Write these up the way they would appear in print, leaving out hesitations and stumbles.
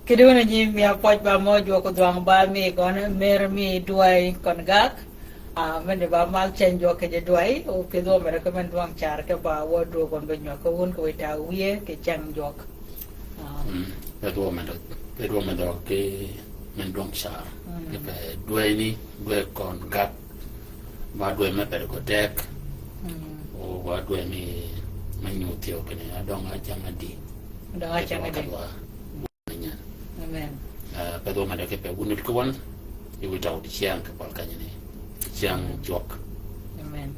cái đứa này gì mẹ quay bà mò cho con đoàn ba mẹ con mẹ mẹ đuôi con gác mình đi bà mal chen cho cái đuôi ô cái đứa mẹ cái mình đoàn char cái bà vợ đuôi con bên nhau cái vốn cái tàu huế cái chăng cho cái đua mình đó cái mình đoàn char cái phải đuôi con gác và đuôi mẹ phải có deck ô và đuôi mình nhiều thiếu cái này đông ở chẳng đi đó ở chẳng đi amen cái đua mình đó cái phải vun cái vốn thì we tàu đi chiang cái bảo cái này chiang jok amen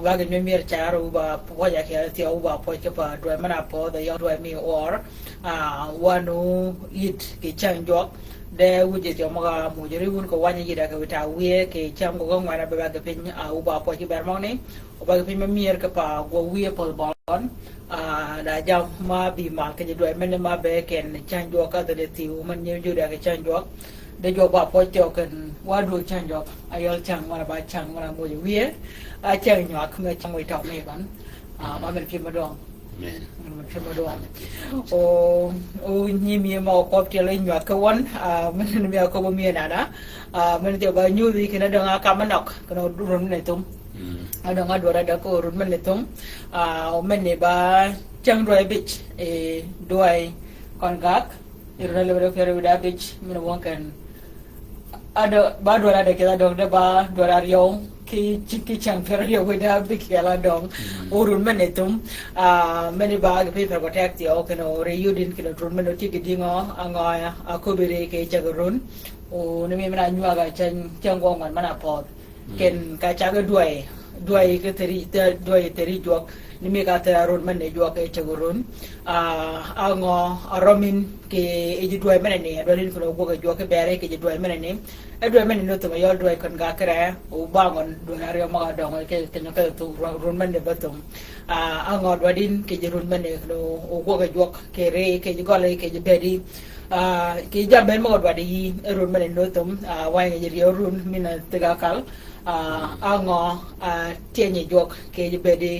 ba cái mình char uba po ya cái thì uba po cái ba đuôi mình po the young đuôi mi or one eat cái chang jok de wuje ti omaga mo jeri won ko wanya jida ka wita wiye ke cham ko ngwa na ba ga pin uba po ki ber moni uba ga pin ma mier ka pa go wiye pol bon da jam ma bi ma ke do men ma be ken chan jo ka de ti man nyu ju da ke chan jo de jo ba po ti ken wa do chan jo ayol chang ma ba chang ma mo ju wiye a chang nyo ka me chang wi ta me ban ba men pin ma dong mình phải mua đồ, như mía màu có tiền lấy nhọt cái quán, mình mía có bao mía nào đó, mình tiêu bao nhiêu thì cái nó đang cam mình nọc, cái nó run này tung, đang ở đồ ra đó có run mình này tung, mình này ba trăng đuôi beach, đuôi con gác, rồi lấy cái đuôi beach, mình muốn cái, ada ba đuôi ra đây cái đó đó ba đuôi ra riêu ki chang fer yo weda big yala dong urun menetum many bag paper protect yo keno reudin kino run meno tiki dingo angoya akubiri ke chagarun o nimi mena nyua ga chang gong man mana pot ken ka chaga duai ke teri jok nimi ka tera run mene jok ke chagarun ango aromin ke eji duai mene ne adolin kono go ga jok ke bere ke duai mene ne edwe men no to yol dwe kon ga kre u bangon do na re ma do ke ke no ke to run men de batum ango wadin ke run men no u go ga jok ke re ke gole ke bedi ke jaben mo wadi run men no tum wa ngi ri run mina tega kal ango tienye jok ke bedi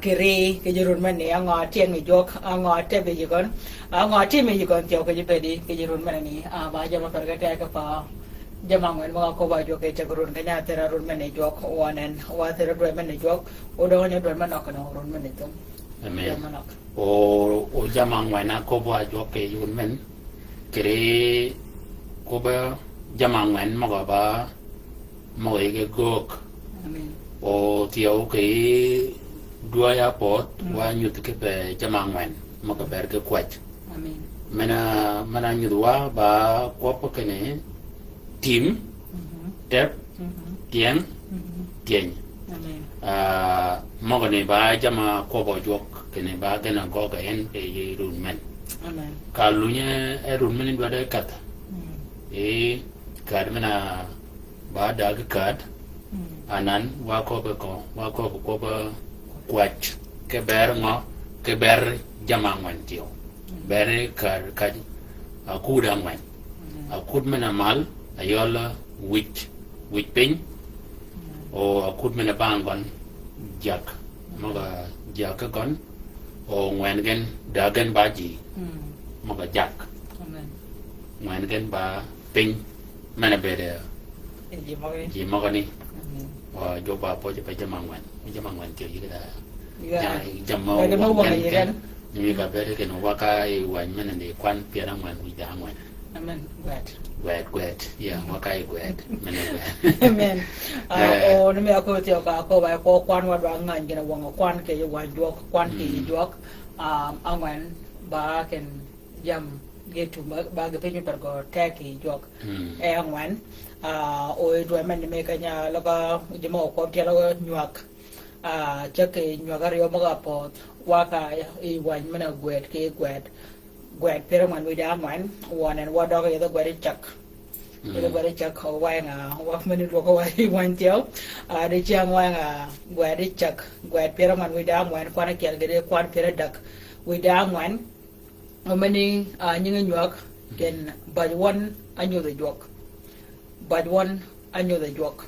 ke re ke run men ne ango tienye jok ango tebe jikon ango tienye jikon tio ke bedi ke run men ni ba jama per ga ka pa jamang wen mga ko ba jo ke chagrun kanya tera run men jok wanen wa tera doi men jok o do nya doi man ok no run men tum amen o jamang wen ko ba jo ke yun men kre ko ba jamang wen ma ba mo ke gok amen o tio ke dua ya pot wa nyu ke pe jamang wen ma ka ber ke kwat amen mana nyu wa ba ko pa ke ne tim tep tieng tieng mo ne ba jama ko bo jok kene ba gana go ga en e run men ka lunya e run men do da kat kad mena ba da ga kad anan wa ko ba kwach ke ber ngo ke ber jama ngwan tio ber ka aku da ngwan akud mena mal ayola wich pin o akut mena bangon jak maga jak kon o ngwen gen dagen baji maga jak ngwen gen ba pin mena bede ji maga ni o jo ba po je pa jamangwan ti yida ya jammo gen ni ga bede ken waka e wan mena ni kwan piara ngwan wi da ngwan amen Gwet, yeah, wakai gwet, amen. O nimi ako tiyo ka ako ba ko kwan wa ngan gina wang kwan ke wan jok kwan ke jok angwan ba ken jam gitu ba ga penyu per go teki jok angwan o do men me kanya laga jimo ko tiyo laga nyuak chake nyuak ari o maga pot waka I wan mana gwet ke gwet pero man we da man one and what dog the gwet chak the gwet chak ho wang wa men do ko wa wan tio de chang wang gwet chak gwet pero man we da man kwana kel gede kwan pero dak we da man many nying nyuak ken bad one anyo the jok bad one anyo the jok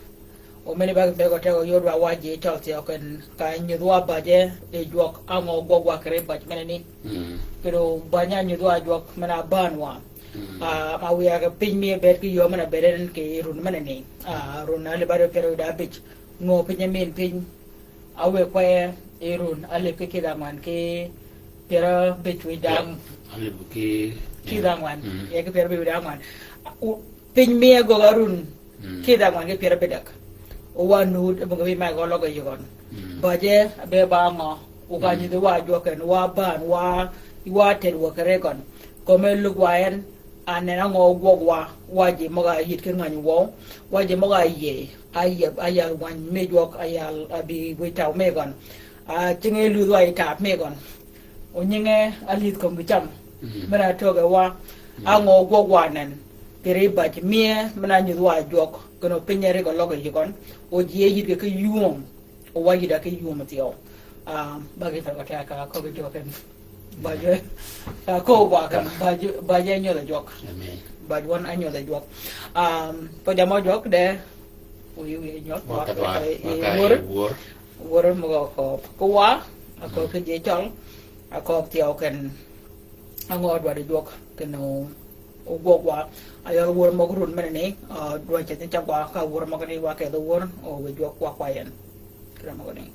o meni bag be ko te o yodo waji tawti o ken ka nyu wa baje e jok ango gogwa kare baj meneni pero banya nyu wa jok mena banwa ma wi aga pin mi be ki yo mena beren ke run meneni run ale bare pero da bich ngo pin min pin awe ko e run ale ke kida man ke pero bich wi dam ale ke kida man e ke pero bi dam man pin mi go garun kida man ke pero bedak o wanu mo gabi ma go logo yogon baje be ba ngo o ga ni wa joken wa ban wa tel wo kare kon ko me lu waen anena ngo gogwa waji mo ga yit ke ngani wo waji mo ga ye ayal wan me jok ayal abi witaw me gon tinge lu wa ita me gon o nyinge alit ko bicham mera toga wa ango gogwa nen pere baje mie mena ni wa jok kono penyere ko logo yogon o je yit ke yum o waji da ke yum tiyo bagi ta ka ko be joken baje ko wa kan baje nyo la jok baje won anyo la jok po jamo jok de uyu nyot wa wor mo ko wa ko ke je chol ko tiyo ken angod wa de jok keno o gogwa ayo wor mo run menene do che tin cham kwa ka wor mo ni wa ke do wor o we jok kwa kwa yen kra mo ni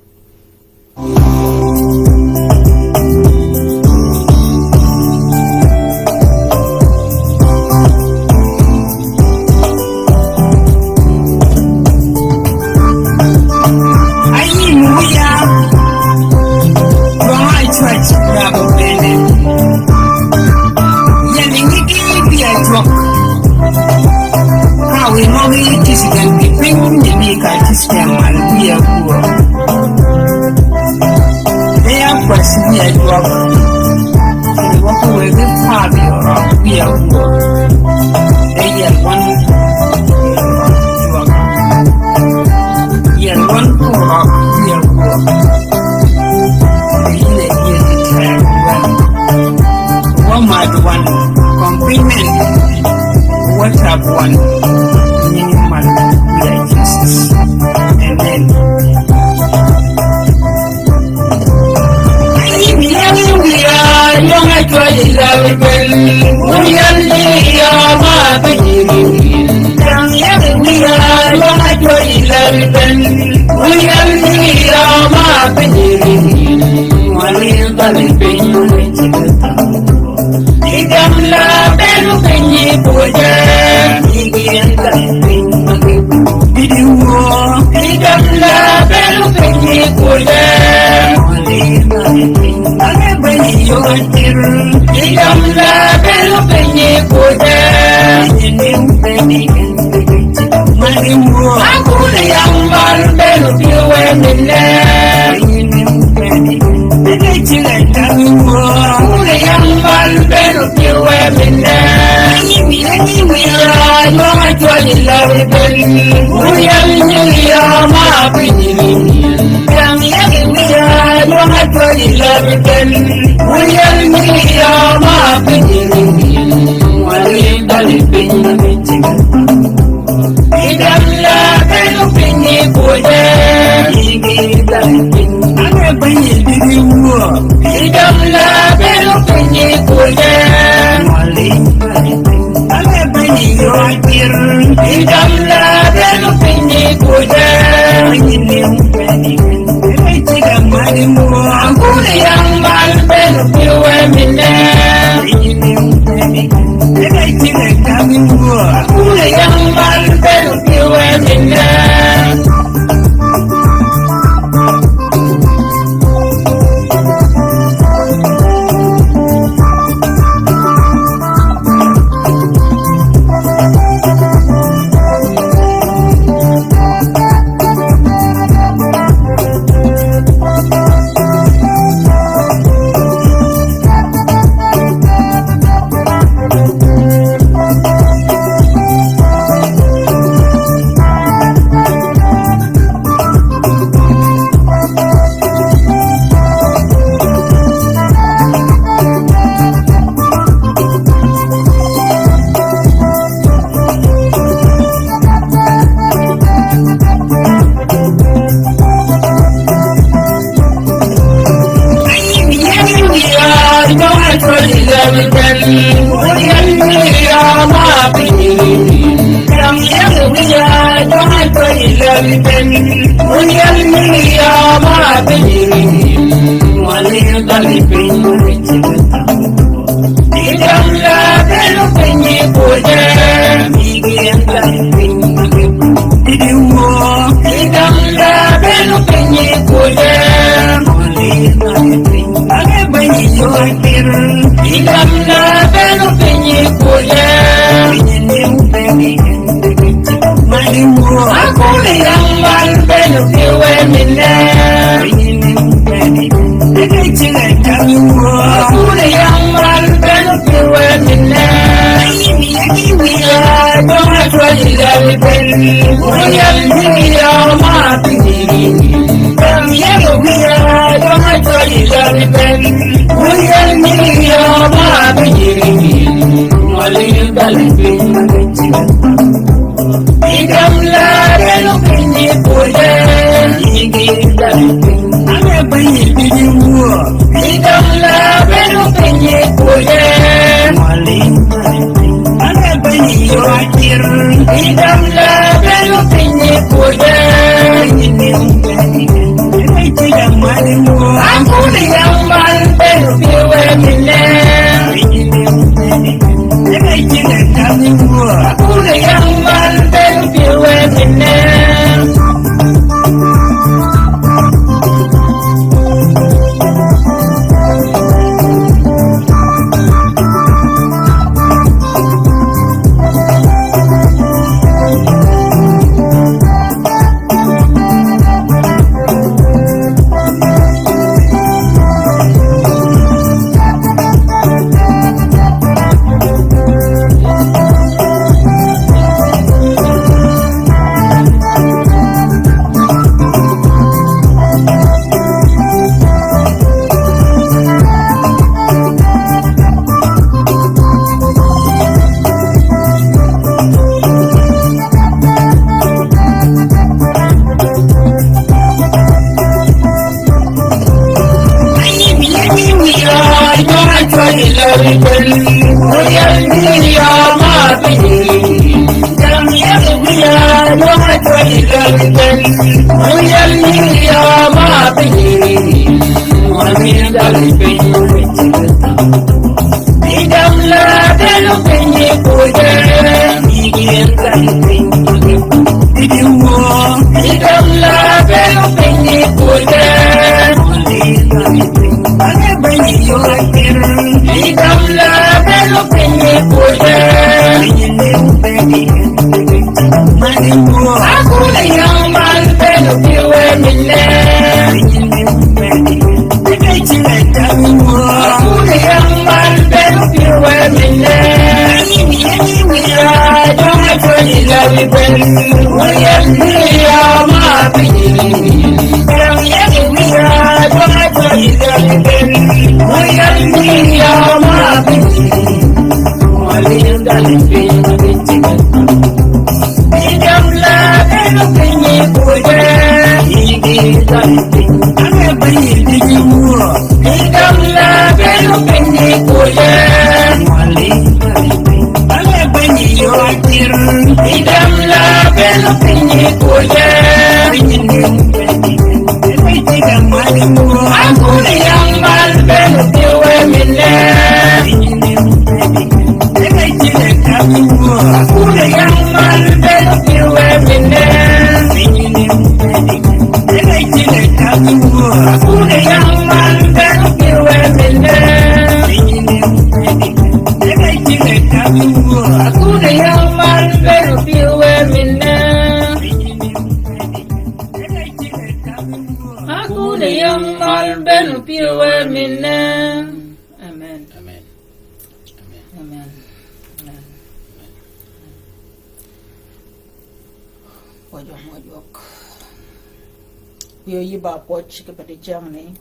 Yiba poch ke pada jang ni,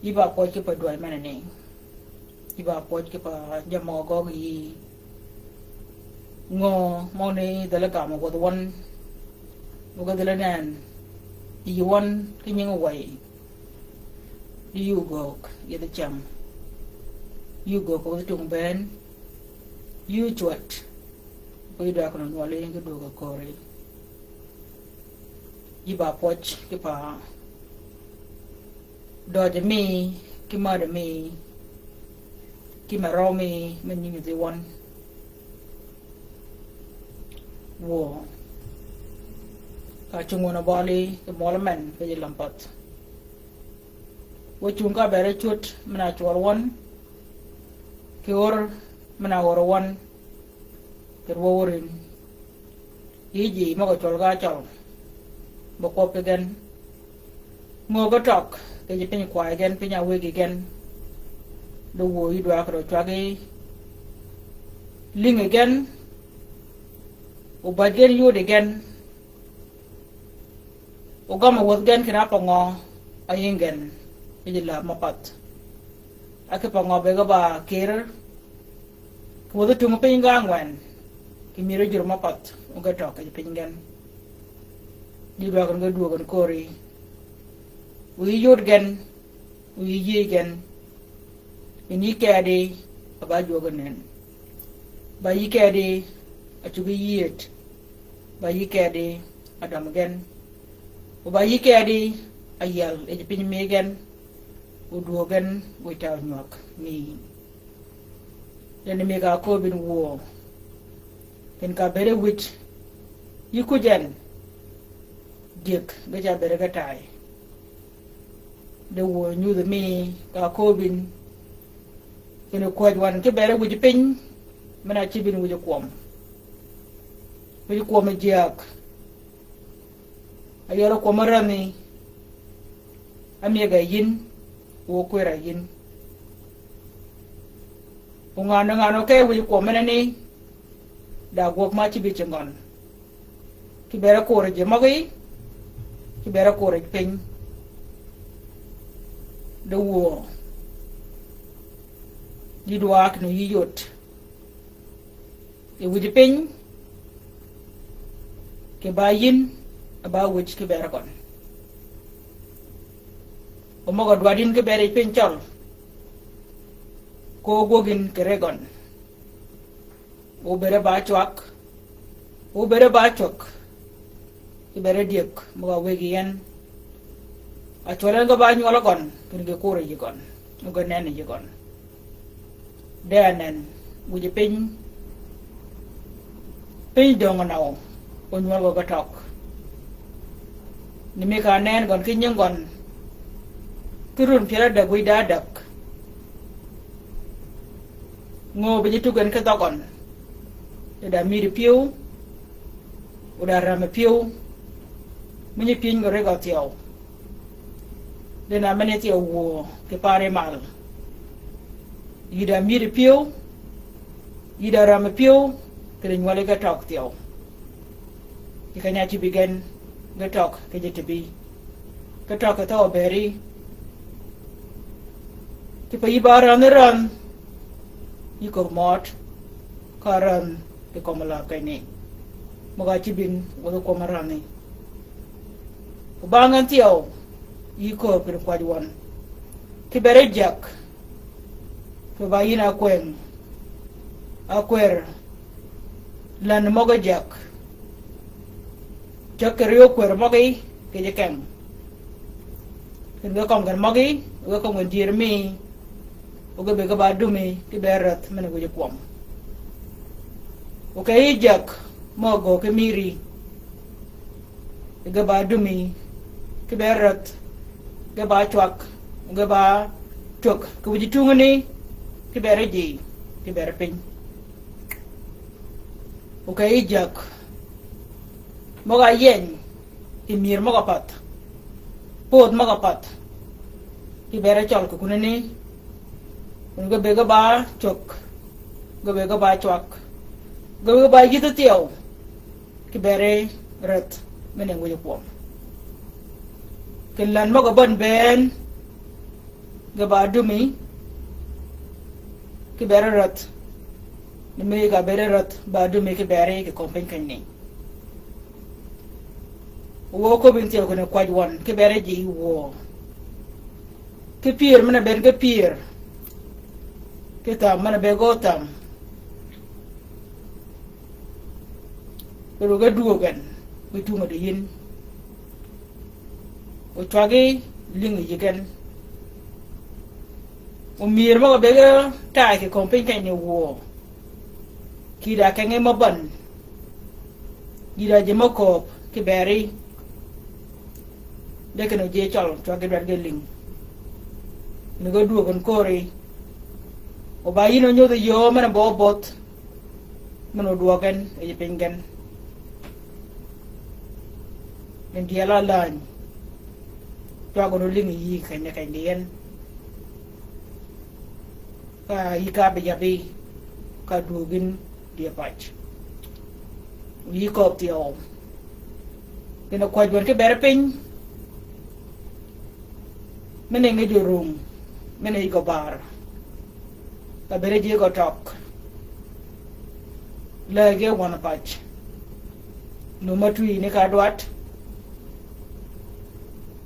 yiba poch ke pada dua mana ni, yiba poch ke pada jam mogok yi, ngo mau ni dalam kamu kau tuan, bukan dalam nan, iwan kenyang away, diugok, ya jam, you go ko tung ben you chwat ko da ko no le ngi do ko re iba poch ki pa do de mi ki ma de mi ki ma ro mi men ni de won wo ka chungona bali ke molamen ke lampat wo chunga bere chut mena chwar won ke or mena wor won ke worin yiji ma ko chol ga chol bo ko pe gen mo go tok ke ji pin kwa gen pin ya we gen do wo yi do akro twage ling again o bager yu de gen o gama wot gen kina pongo ayingen ijila mapat ake pongo be ba kir ko do tungo pin gangwan ki miro jur mapat o ga tok ke pin gen di do akon ga do gon kori wi yot gen wi yi gen ini kade aba jogon nen ba yi kade a tugi yit ba yi kade adam gen o ba yi kade ayal e pin megen o dogen o taw nyok ni ene mega ko bin wo ken ka bere wit yiku jen dik ga ja bere ga tay de wo nyu de mi ka ko bin ene ko wan ke bere wit pin mana ci bin wit kom jak ayoro ko marami amiga yin wo kwera yin ngano ke wit ko menani da gok ma ci bi ci ngon ki bere ko re je magi ki bere ko re pin de wo di doak no yiyot e wit pin ke bayin aba wuj ke bere kon o mo god wadin ke bere pin chol ko gogin ke regon o bere ba chwak ke bere diek mo ga wegi yen a cholen ga ba nyolo kon ke ge ko re ji kon mo go nen ji kon denen wuj pin dong naw o nyol go tok ni me ka nen gon kin nyang gon turun pira da gui da dak ngo be jitu gan ka dogon da mi ri piu o da ram piu mini pin go re go tiao de na mane tiao wo ke pare mal ida mi ri piu ida ram piu ke nyole ga tok tiao ikanya ci bigen ga tok ke jete bi ga tok ta beri ti pa ibara ne ran yiko mot karan ke komala kene moga ci bin wo ko marani ko bangan tiao yiko per kwadwan ke bere jak ke bayina kwen akwer lan moga jak chakrio kwer mogi ke jekeng ken kom gan mogi go kom gan dirmi o go be ga badumi ke berat men go jekom o kay jak mogo ke miri ga badumi ke berat ga ba chwak ga ba tok ko jitungani ke beraji ke berpin o kay jak moga yen imir moga pat pod moga pat ki bere chol ko kunani unga bega ba chok go bega ba chwak go bega ba gitu tiao ki bere ret menen wo pom kelan moga bon ben ga ba dumi ki bere ret ni me ga bere ret ba dumi ki bere ki kompen kanni wo ko bin tiel ko ne kwaj won ke bere ji wo ke pier mena ben ke pier kita mana begotam pero ga duogan bitunga de yin o twagi lingi yigan o mir mo bega ta ke kompenya ni wo kida kenge maban kida jemoko ke beri de ke no je chol twagi dar ge ling ni go duogan kore o ba yino nyodo yo mana bobot mano duogan e pengen en dia la lan twago no lingi yi kanya kandian ka ika be yabi ka dugin dia pach yi ko tio kena ko jon ke berpin mene ngi di room mene ko bar ta bere je ko tok lage wana pach no matui ne ka dwat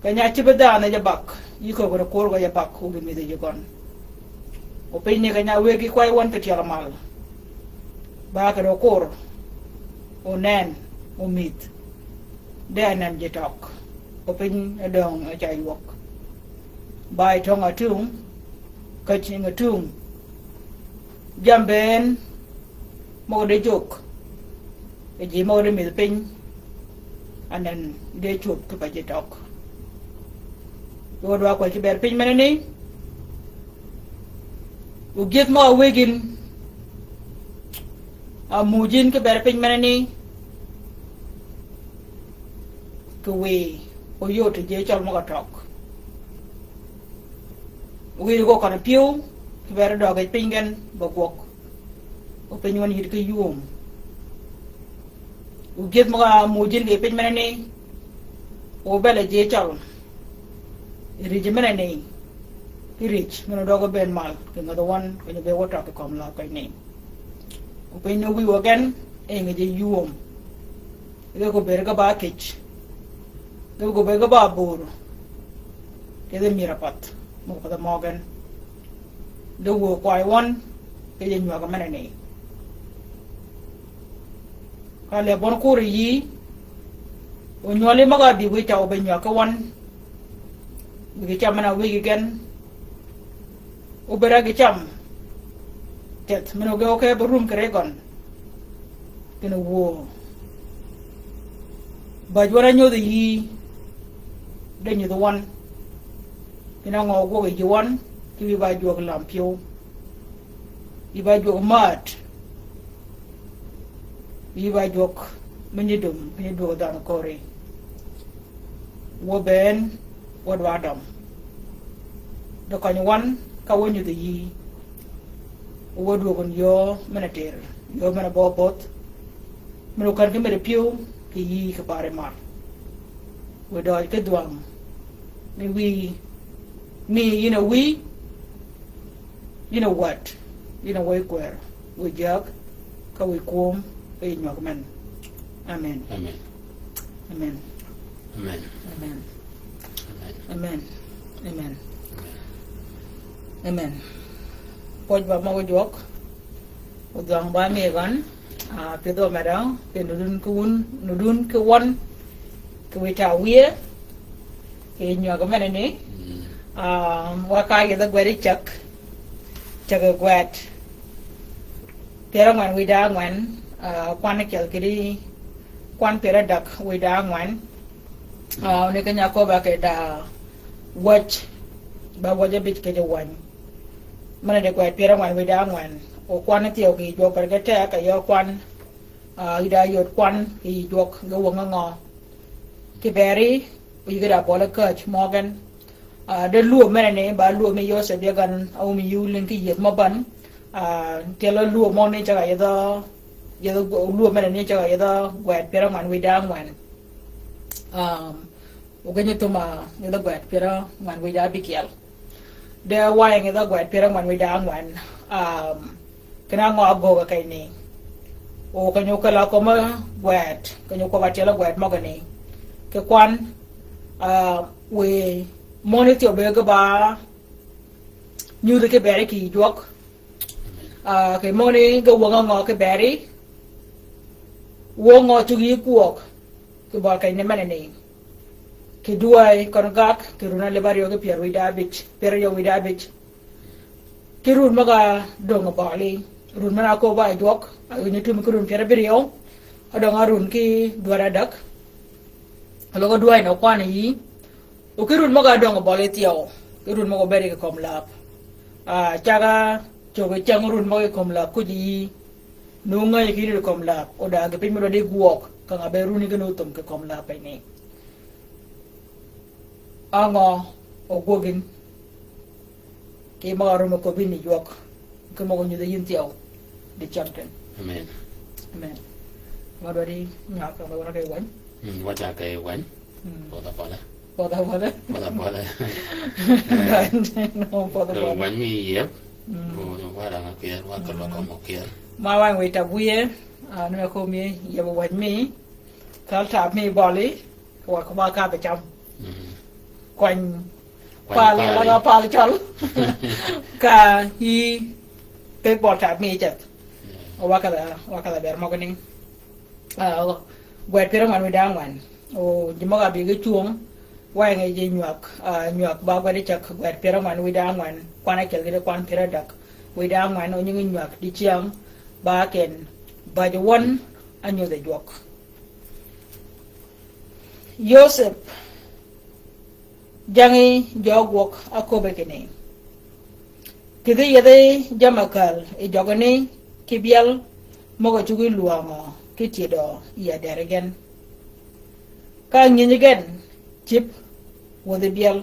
kanya chibada na jabak yiko ko ko ga jabak ko mi de gon o pe ne kanya wegi kwai wan ke tiala mal ba ka do kor o nen o mit de nan je tok o pe ne dong a chai wok bai thong a tung ka chin a tung jamben mo de jok e ji mo de mi pin anan de chup ka je tok Lord wa ci ber pin meneni u get mo wegin a mujin ke ber pin meneni ko we o yo te je chal mo ka tok we go kan piu ke ber do ga pingen bo gok o pin won hit ke yum u get mo a mujin ke pin meneni o bele je chal Rijimena ni rich meno dogo ben mal ke ngado wan ko be wota ko kom la ko ni o pe no wi wagan e ngi yuom e ko berga ba kech do go berga ba bor ke de mirapat mo ko da mogan do wo kwai wan ke je nywa ga mena ni ka le bon ko ri yi o nyole maga bi wi ta o be nywa ka wan Wigi cham mana wigi gen ubera gi cham tet meno ge oke berum kregon kena wo bajwara nyodo yi de nyodo wan kena ngo go gi wan ki ba jog lampio i ba jog mat i ba jog menidum menido dan kore wo ben wod wadam do kan wan ka woni de yi wodo gon yo menater yo mena bobot meno kan ke mere piu ki yi ka pare mar wodo ke duam we you know what we kwer we jag ka we kom e nyok men amen Amen. amen Amen. amen amen amen amen poj ba ma jok udang ba me gan a pedo mera pe nudun ku won ku wita wie ke nyo ga mena ni wa ka ye da gwari chak gwat pera man wi da ngwan kwan kel kiri kwan pera dak wi da ngwan ne kanya ko ba ke da watch ba waje bit ke wan mana de kwat pera wan wi da ngwan o kwan ti o ki jo par ke ta ka yo kwan ida yo kwan ki jok go wa ngo ki beri wi ga bola coach morgan de luo mena ne ba luo me yo se de gan au mi yu len ki yet mo ban te lo luo mo ne cha ga ya luo mena ne cha ga ya kwat pera wan wi da ngwan o ganyo tuma ne da kwat pera wan wi da bikial de wa nge da kwat pera wan wi da ngwan kana ngo ago ga kai ni o kanyo kala ko ma kwat kanyo ko ba tela kwat mo ga ni ke kwan we moniti o be ga ba nyu de ke bere ki jok cái món này cái uống ngò cái berry uống ngò chú ý cuốc cái bò cái này này cái đuôi con gác cái runa lebario cái pier vida bich cái run maga dong bali run mana ko ba dok ini tu mukun pier berio ada run ki dua dak kalau dua ina kwa ni o cái run maga dong bali tiao cái run maga beri cái kom lap caga coba cang run maga kom lap ku ji nunga ki di kom lap oda cái pin mo de guok ka nga beru ni ganu tum ke kom lap ini ango o gogin ke ma ro ko bin ni yok ke mo nyu de yin tiao de champion amen ma do di nya ka ma ke wan wa cha ke wan po ta pada no pada wan mi yep ko wa ra ke wa ka lo ko ke ma wan we ta buye no ko mi ye wan mi kal ta mi boli ko ma ka be cham quanh qua là qua cho cả hi cái bọt chạm mi chật qua cái bẹt mọc cái này quẹt cái đó mà nuôi đàng hoàng chỉ mọc ở bị cái chuông quay ngày gì nhuộc bao cái đi chật quẹt cái đó mà nuôi đàng hoàng quan này chật cái quan cái đó đặc nuôi đàng hoàng nó những cái nhuộc đi chiang ba kèn ba cho one anh nhiều để nhuộc Joseph jangi jogwok akobe kene kidi yade jamakal jogani kibial moga chugi luama kitido ya deregen ka nyinyigen chip wode bial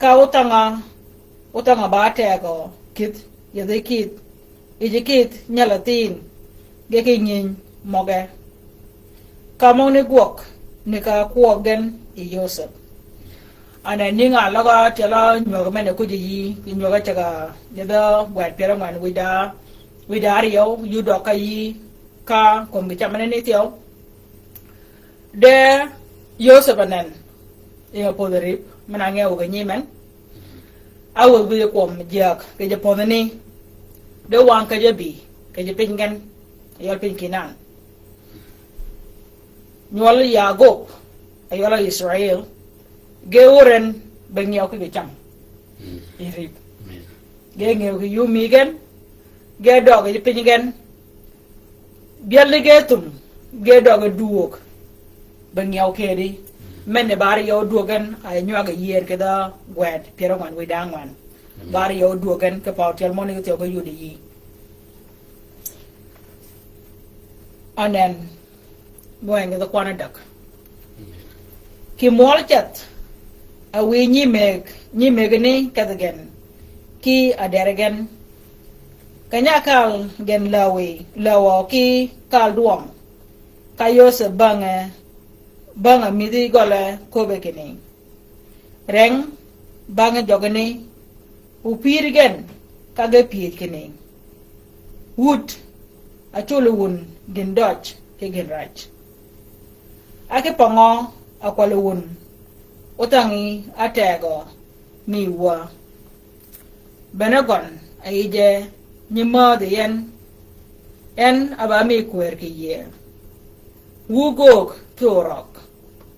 ka utanga bate ko kit yade kit ijikit nyalatin geke nyin moga ka mone gwok ne ka kuogen Joseph ana ninga laga tela nyoga mene kuji nyoga chaga neda wet pera man wida rio yudo kai ka kom gi chamane ni tio de Joseph anen e poderi manange o ganyi men awu bi kom jak ke je podani de wan ka je bi ke je pingen yol pinkinan nyol Yagob ayola Israel geuren bengyo ke cham irip ge ngeu ke yumi gen ge dog ge pingen bial ge tum ge dog duok bengyo ke di men bari yo duogen ay nywa ge yer ke da wet pero man we dangwan bari yo duogen ke pautel moni ke ko yudi yi anen boeng ge kwana dak ki mol chat awi nyi meg ni kadagen ki aderegen kanya kal gen lawo ki kal duom kayo se banga midi gole kobe kini reng banga jogani upir gen kage pir kini wood achulu wun gen dodge ke gen rach ake pongo akwale wun utangi atego ni wa benagon aije nyima de en abami kwer ki ye wugok torok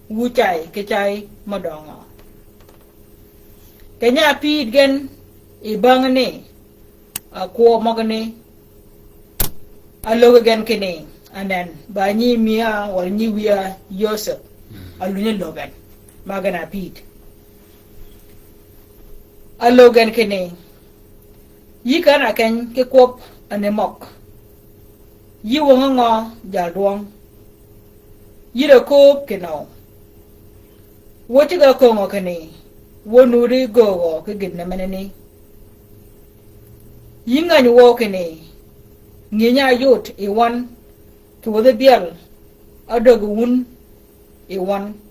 wuchai ke chai madongo kenya pid gen ibangani akwo mogani alogo gen kini anen ba nyi mia wal nyi wiya Joseph alunye logan magana pid alogan kene yikana ken ke kop anemok yi wongo jalduang yire kop keno woti ga kongo kene wonuri gogo ke ginna meneni yinga ni wo kene nginya yot e wan to the bial adogu wun e wan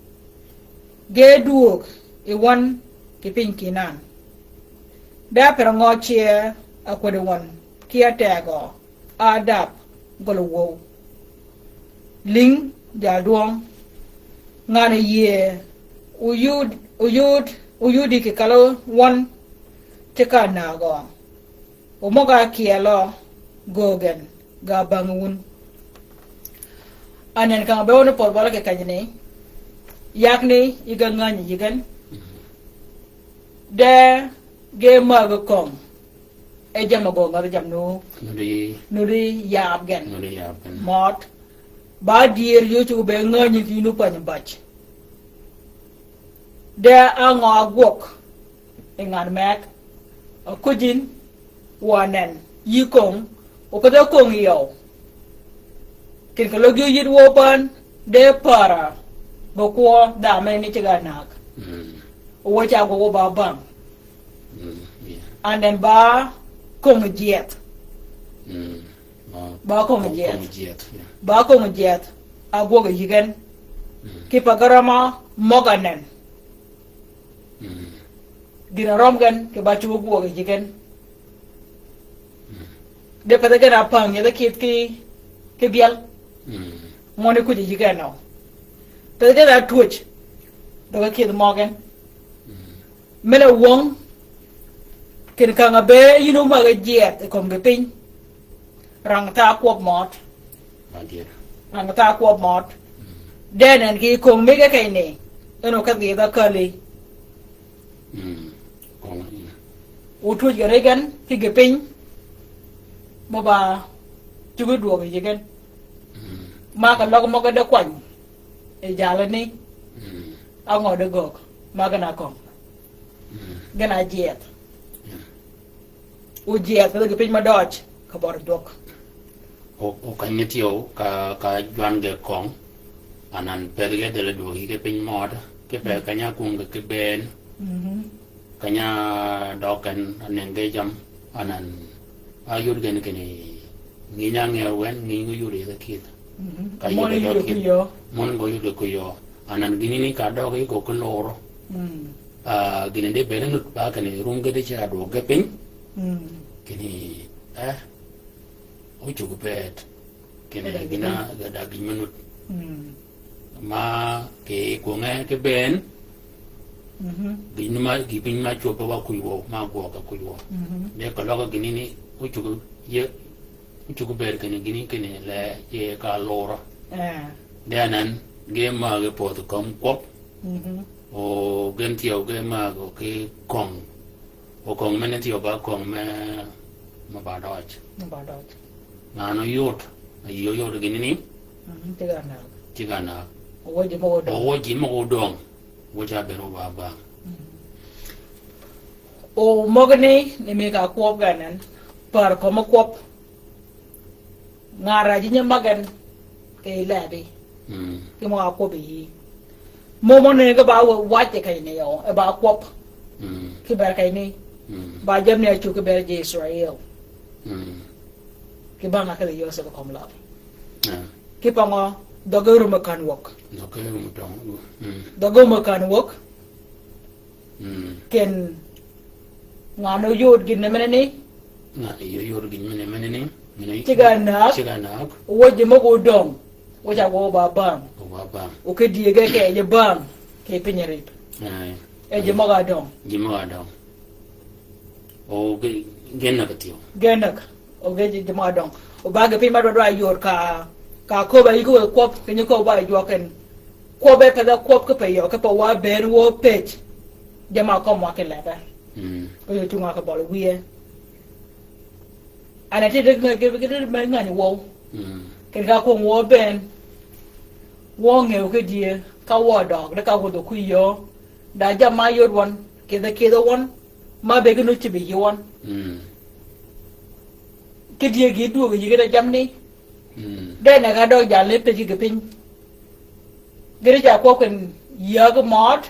ge duok e wan ke pinkinan da perango chia akwede wan kia tego adap golo wo ling ja duong ngane ye uyudi ke kalo wan teka nago Omoga kielo gogen ga bangun. Anen kang be wono por bala ke kajne. Yakni igan ngani yigan. De ge maga kong. E jam go ga jam no. Nuri yab gen. Mot. Ba dier yu chu be ngani ti nu pan bach. De anga gok. Engan mek. Kujin wanen yikong okada kong yo. Kin kalogyo yit wopan de para. Bokwo da me ni chiganak. Wacha go ba bang. And then ba kong jet. Ba kong jet. Ba kong jet. Agwo yigen. Kipagarama moganen. Dina romgan ke ba chu go yigen. De patagana pang ya kit ki bial. Moni ku yigen no. Patagana twitch. Do kid morgan. Mela wong kin kanga be yinu maga jet kom ge pin rang ta kwop mot rang ta kwop mot denen ki kong mega kai ne eno ka ge da kali utu ge regan ki ge pin mo ba chu ge duo ge gen ma ka log mo ga da kwan e jala ni ango de gok ma ga na kong gana jet u jet ka ge pin ma dodge ka bor dok o kanyetio ka juan ge kong anan perge de le do ge pin mod ke pe kanya kung ge ben kanya dokan anen ge jam anan ayur gen ke ni nginya ngewen ngi yuri de kit mo ni yo mon go yu ko yo anan gini ni ka do ge ko ko loro gini de belen nut ba kan runga de cha do ge pin kini o chu ko bet kini gina ga da gi minut ma ke ko nge ke ben gini ma gi pin ma chu ba ku yo ma go ka ku yo de ka lo gini ni o chu ye o chu ko bet kini le ye ka loro de anan ge ma ge po to kom kop o gen tiyo ge ma go ke kong o kong men tiyo ba kong me ma ba doj na no yot yo gini ni tigana o ji mo dong wo ja be ro ba o mogani ne me ka kwop ganan par ko ma kwop ngara ji nyamagan ke labi ke mo ko bi mo ne ga ba wa te kai ne yo e ba kwop ke ba kai ne ba jam ne chu ke ba je Israel ke ba na ka yo se ko kom la ke pa ngo dogoru makan wok dogoru makan wok ken ngano yod gin ne menene na yod gin menene Tigana woje mo go dom woja go ba bang o ke die ge ke je bang ke pinyere e je mo ga dom o ge genak tio o ge je mo dom o ba ge pin ma do yor ka ko ba yigo kwop ke ni ko ba yo ken ko be ka da kwop ke pe yo ke po wa ben wo page je ma ko mo ke la ba o yo tunga ka bol wiye ana te de ke me ngani wo ke ga ko wo ben wo nge ke die ka wo dog de ka wo do ku yo da jama yo won ke da won ma be ke no ti be yo won ke die gi du ge da jam ni de na ga do ja le pe ji ke pin ge ja ko ken ya ga mod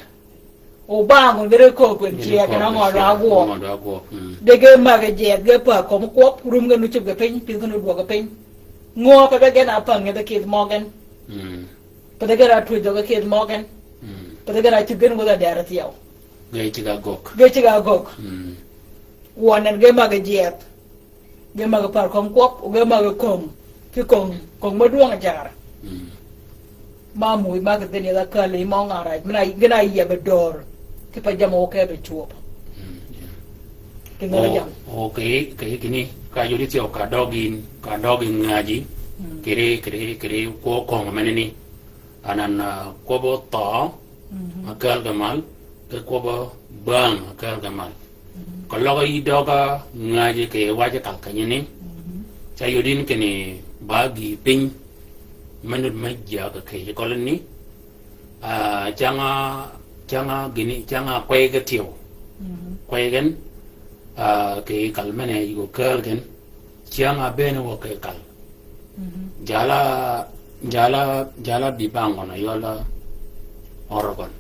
o ba ngo ge ko ken ti ya na ngo ra go de ge ma ge je ge pa ko ko rum ge nu ti ge pin pin no do ge pin ngo ka ge na pa nge da ke morgan pa de ge ra tu do ge ke morgan pa de ge ra ti gen go da dara ti yaw ge ti ga gok wonen ge ma ge je ge ma ge par ko ko ge ma ge kong ki kong ma duang jar ma mui ma ke tenia da kali mo ngara mina gina ye be dor ki pa jamo ke be chuop ke ngara jam cái ni ka yo di tio ka dogin ngaji kere ko menini anan ko bo to akal gamal ke ko bo bang akal gamal kalau i doga ngaji ke waje kalkanya ni saya yudin kene bagi ping menurut meja ke kalau ni jangan gini jangan kue ke tio kue kan ke kalmene igo kel kan jangan beno ke kal jala bibang ona yola organ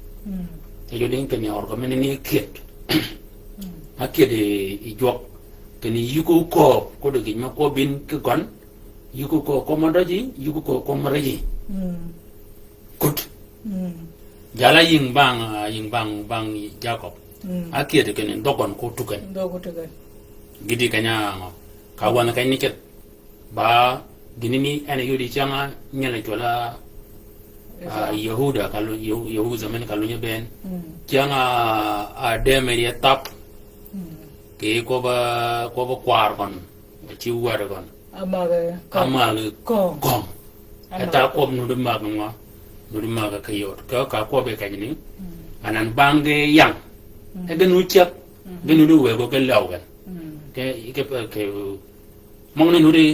saya yudin kene organ menini kiet akhir di jok kini yuku ko de kinyo ko bin ke gon yuku ko komodaji yuku ko komaraji kut jala ying bang Jacob akhir de kini dogon ko tukan gidi kanya kawan kan ni ket ba gini ni ene yudi changa nyala jola Yahuda kalau Yahuda zaman kalau nyeben changa ade media tap ke ko ba kwar kon chi war kon amal kon ata ko nu de mag ka yot ka ko be ka ni anan bange yang e genu chak genu du we ko ke law ke mong ni nu de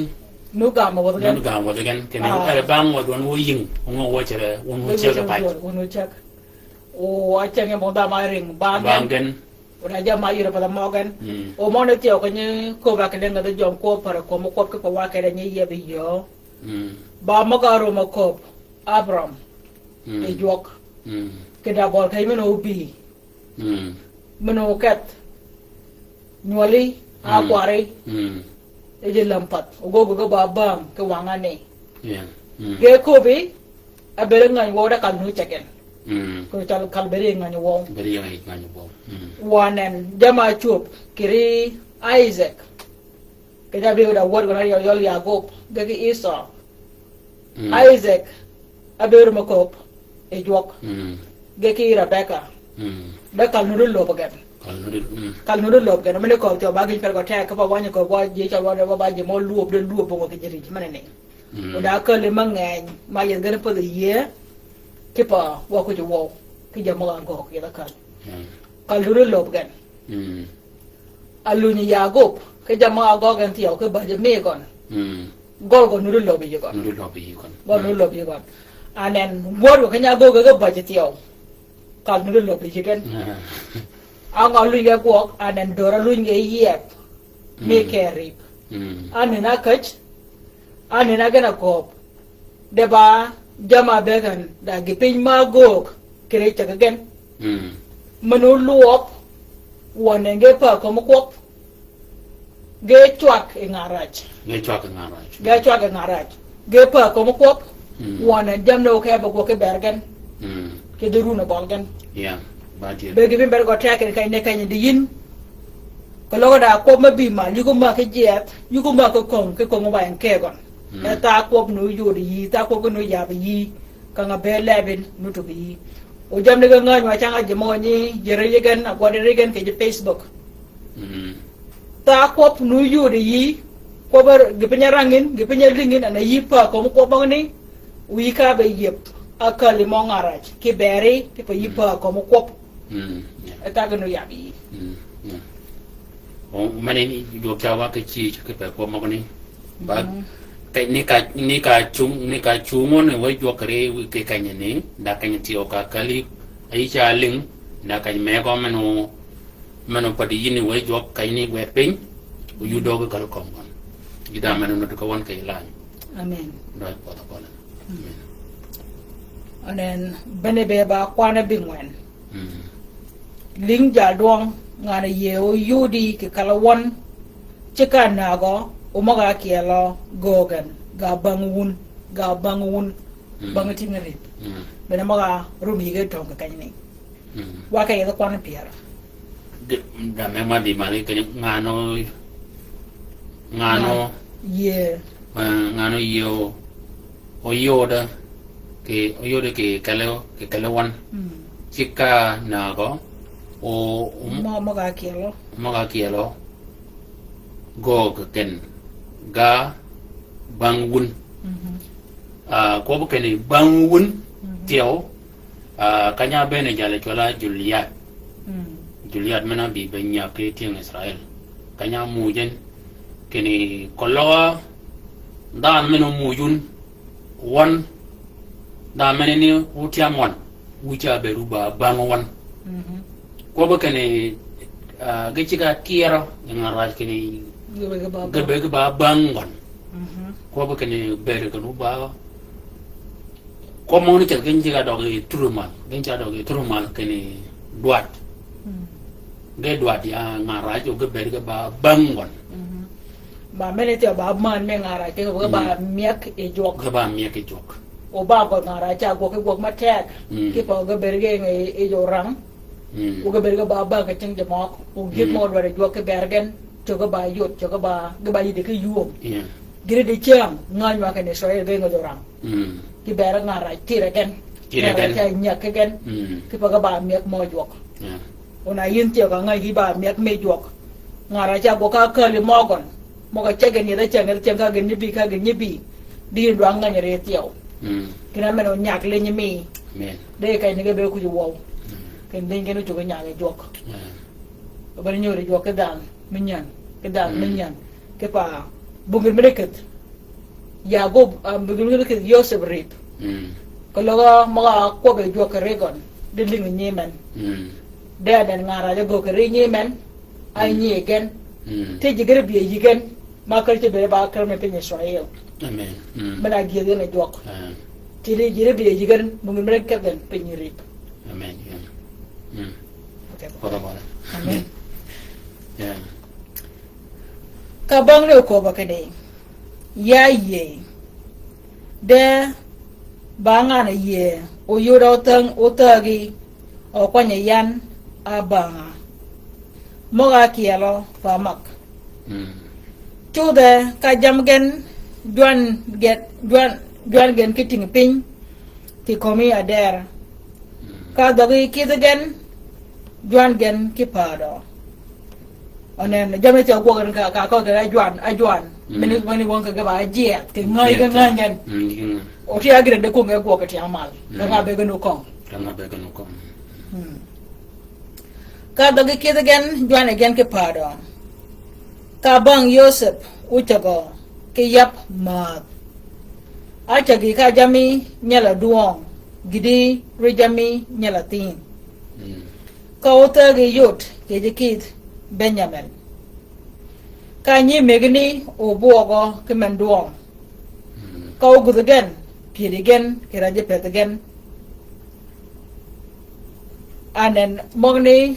nu ga mo de gan ke ni ka bang wo don wo ying ngo wo chere wo chak ba wo chak o achang mo da ma ring bangen udah jam ayu pada morgan o mo ne tio kanye ko ba kene ngada jom ko para ko mo ko ko wa kene nye ye biyo ba mo ga ro mo ko Abram e jok ke da bol kay meno bi meno kat nyoli a kware e je lampat o go ba bam ke wangane ge ko bi a bere ngan wo da kan nu cheken ko tal kal bere ngan wo wanen jama chup kiri Isaac kita beli udah word kalau yol Yakob gagi Esau Isaac aberu makop ejok gagi Rebecca da kal nurul lo bagan kal nurul lo bagan mele ko to bagi per ko ta ka wanya ko wa je cha wa ba je mo luop den luop bo ko jeri mana ne udah ko le mangen ma yen gana pa ye kipa wa ko je wo ki jama ko ki da kal kaluru lob gan alunya Yakob ke jama agogan tiaw ke baje me gon gol go nuru lob yi gon gol nuru lob yi gon anen wor ko nya go ga baje tiaw kal nuru lob yi gan ang alunya ko anen dora lunya yep me kerip anena kach anena gana ko deba jama began da gipin magok kire chagagen manu luop wane ge pa ko mo kop ge chwak e ngaraj ge pa ko mo kop wane jam no ke ba ko ke bergen ke duru na bolgen ba ge bin ber go take kay ne kay di yin ko lo da ko ma bi ma yu ko ma ke jet yu ko ma ko mo ba en ke gon ta ko nu yu di ta ko nu ya bi ka nga be leben nu to bi o jam daga ngany wa changa jemo ni jere yegen agwade regen ke Facebook ta kop nu yuri yi ko bar gipenya rangin gipenya lingin ana yipa ko ko bangni wi ka be yep akali mo ngaraj ke bere ke pa yipa ko mo kop ta ganu yabi o mane ni do kawa ke chi ke pa ko mo ni ba cái ni ka chung ne wai jo kare ke kanya ni da kanya ti o ka kali ai cha ling da kanya me ko mano padi yini wai jo kai ni we pin u yu do ka ko kon gida mano no ko won kai lan amen do ko ko anen bene be ba kwana bingwen ling ja dong ngana ye o yudi ke kala won chika na go umaga kielo gogan ga bangun bangati ngari bena maga rumi ge tonga kanyini wa ka yeda kwana piara da me ma di mali ke ngano ye ngano yo o yoda ke kale wan chika na go o maga kielo go ken ga bangun ko bu ken bangun tiao kanya bene jale chola Juliet mana bi benya ke tiang Israel kanya mujen kini kolloa dan meno mujun wan da meneni utiam wan ucha beruba bangwan ko ba kene gechika tiera ngara kini gebe ba bangwan ko ba kene bere kanu ba ko mo ni tel genjiga dogi turumal kene duat ge duat ya ngara jo gebe ba bangwan ba mene te ba man me ngara ke ba miak e jok o ba ko ngara cha go ke go ma tek ke pa ga berge ngai e jo rang o ga berge ba ka ching de mo o git mo wa jo ke bergen to ga ba yot to ga ba yide ke yuom gire de cham ngan wa ke ne so e ge ngo jo rang ki ber ngara tire gen cha nyak ke gen ke pa ga ba miak mo jok ona yin te ga ngai gi ba miak me jok ngara cha go ka le mo gon mo ga chegen ni da chegen ka gen ni bi di ndo anga ni re tiao kina meno nyak le ni mi de kai ni ga be ku ju wo ken den gen ju ga nyak jok ba ni nyore jok dan minyan ke pa bugul melekat ya go bugul melekat Yosef rip ko lo mo ga ko be jok regon de ling ni men de dan ngara ja go ke re ni men ai ni gen te jigere bi yigen ma kar te be ba kar me pe ni Israel amen bana giye ne jok ti le jire bi yigen mo ngi rek ken pe ni rip amen amen ka bang le ko ba kede ya ye de ba nga na ye o yoro tang o tagi o kwanya yan abanga mo ga kielo fa mak chude ka jam gen duan gen kiting ping ti komi ader ka dogi kidgen duan gen kipado onen jame te ko gan ka ko ga ajuan meni won ka ba je ke ngai ga ngan o ti agre de ko ngai ko ka ti amal nga be ganu ko ka dogi kidgen duan gen kipado ka bang Yosef utago ke yap ma acha gi ka jami nyala duong gidi rejami nyala tin ka ota gi yot ke dikit Benjamin ka nyi megni o bogo ke men duong ka o gudugen pirigen ke raje petgen anen mogni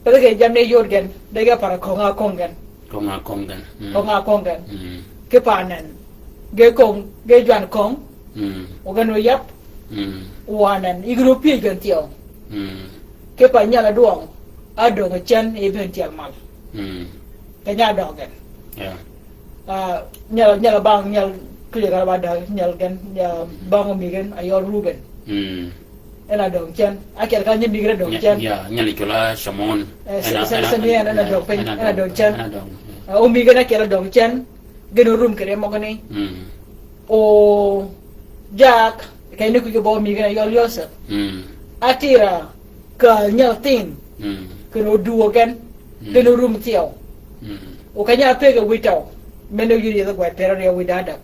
perge jamne yorgen dega para konga kongen ke panen ge juan kong o gano yap wanan igro pi gen tio ke pa nyala duong ado ga chen e ben tial mal ke nya do gen nyala bang nyal kle ga ba da nyal gen bang mi gen ayo ruben ena do chen akel ka nyi migre do chen nyali chola shamon ena do pen ena do chen o mi gana kera do chen geno room kere mo gani o jak kay ne ku go mi gana yo Yosef atira ka nyaltin keno duo gen geno room tiao o kanya pega witao meno yuri da gwa pero ya widadak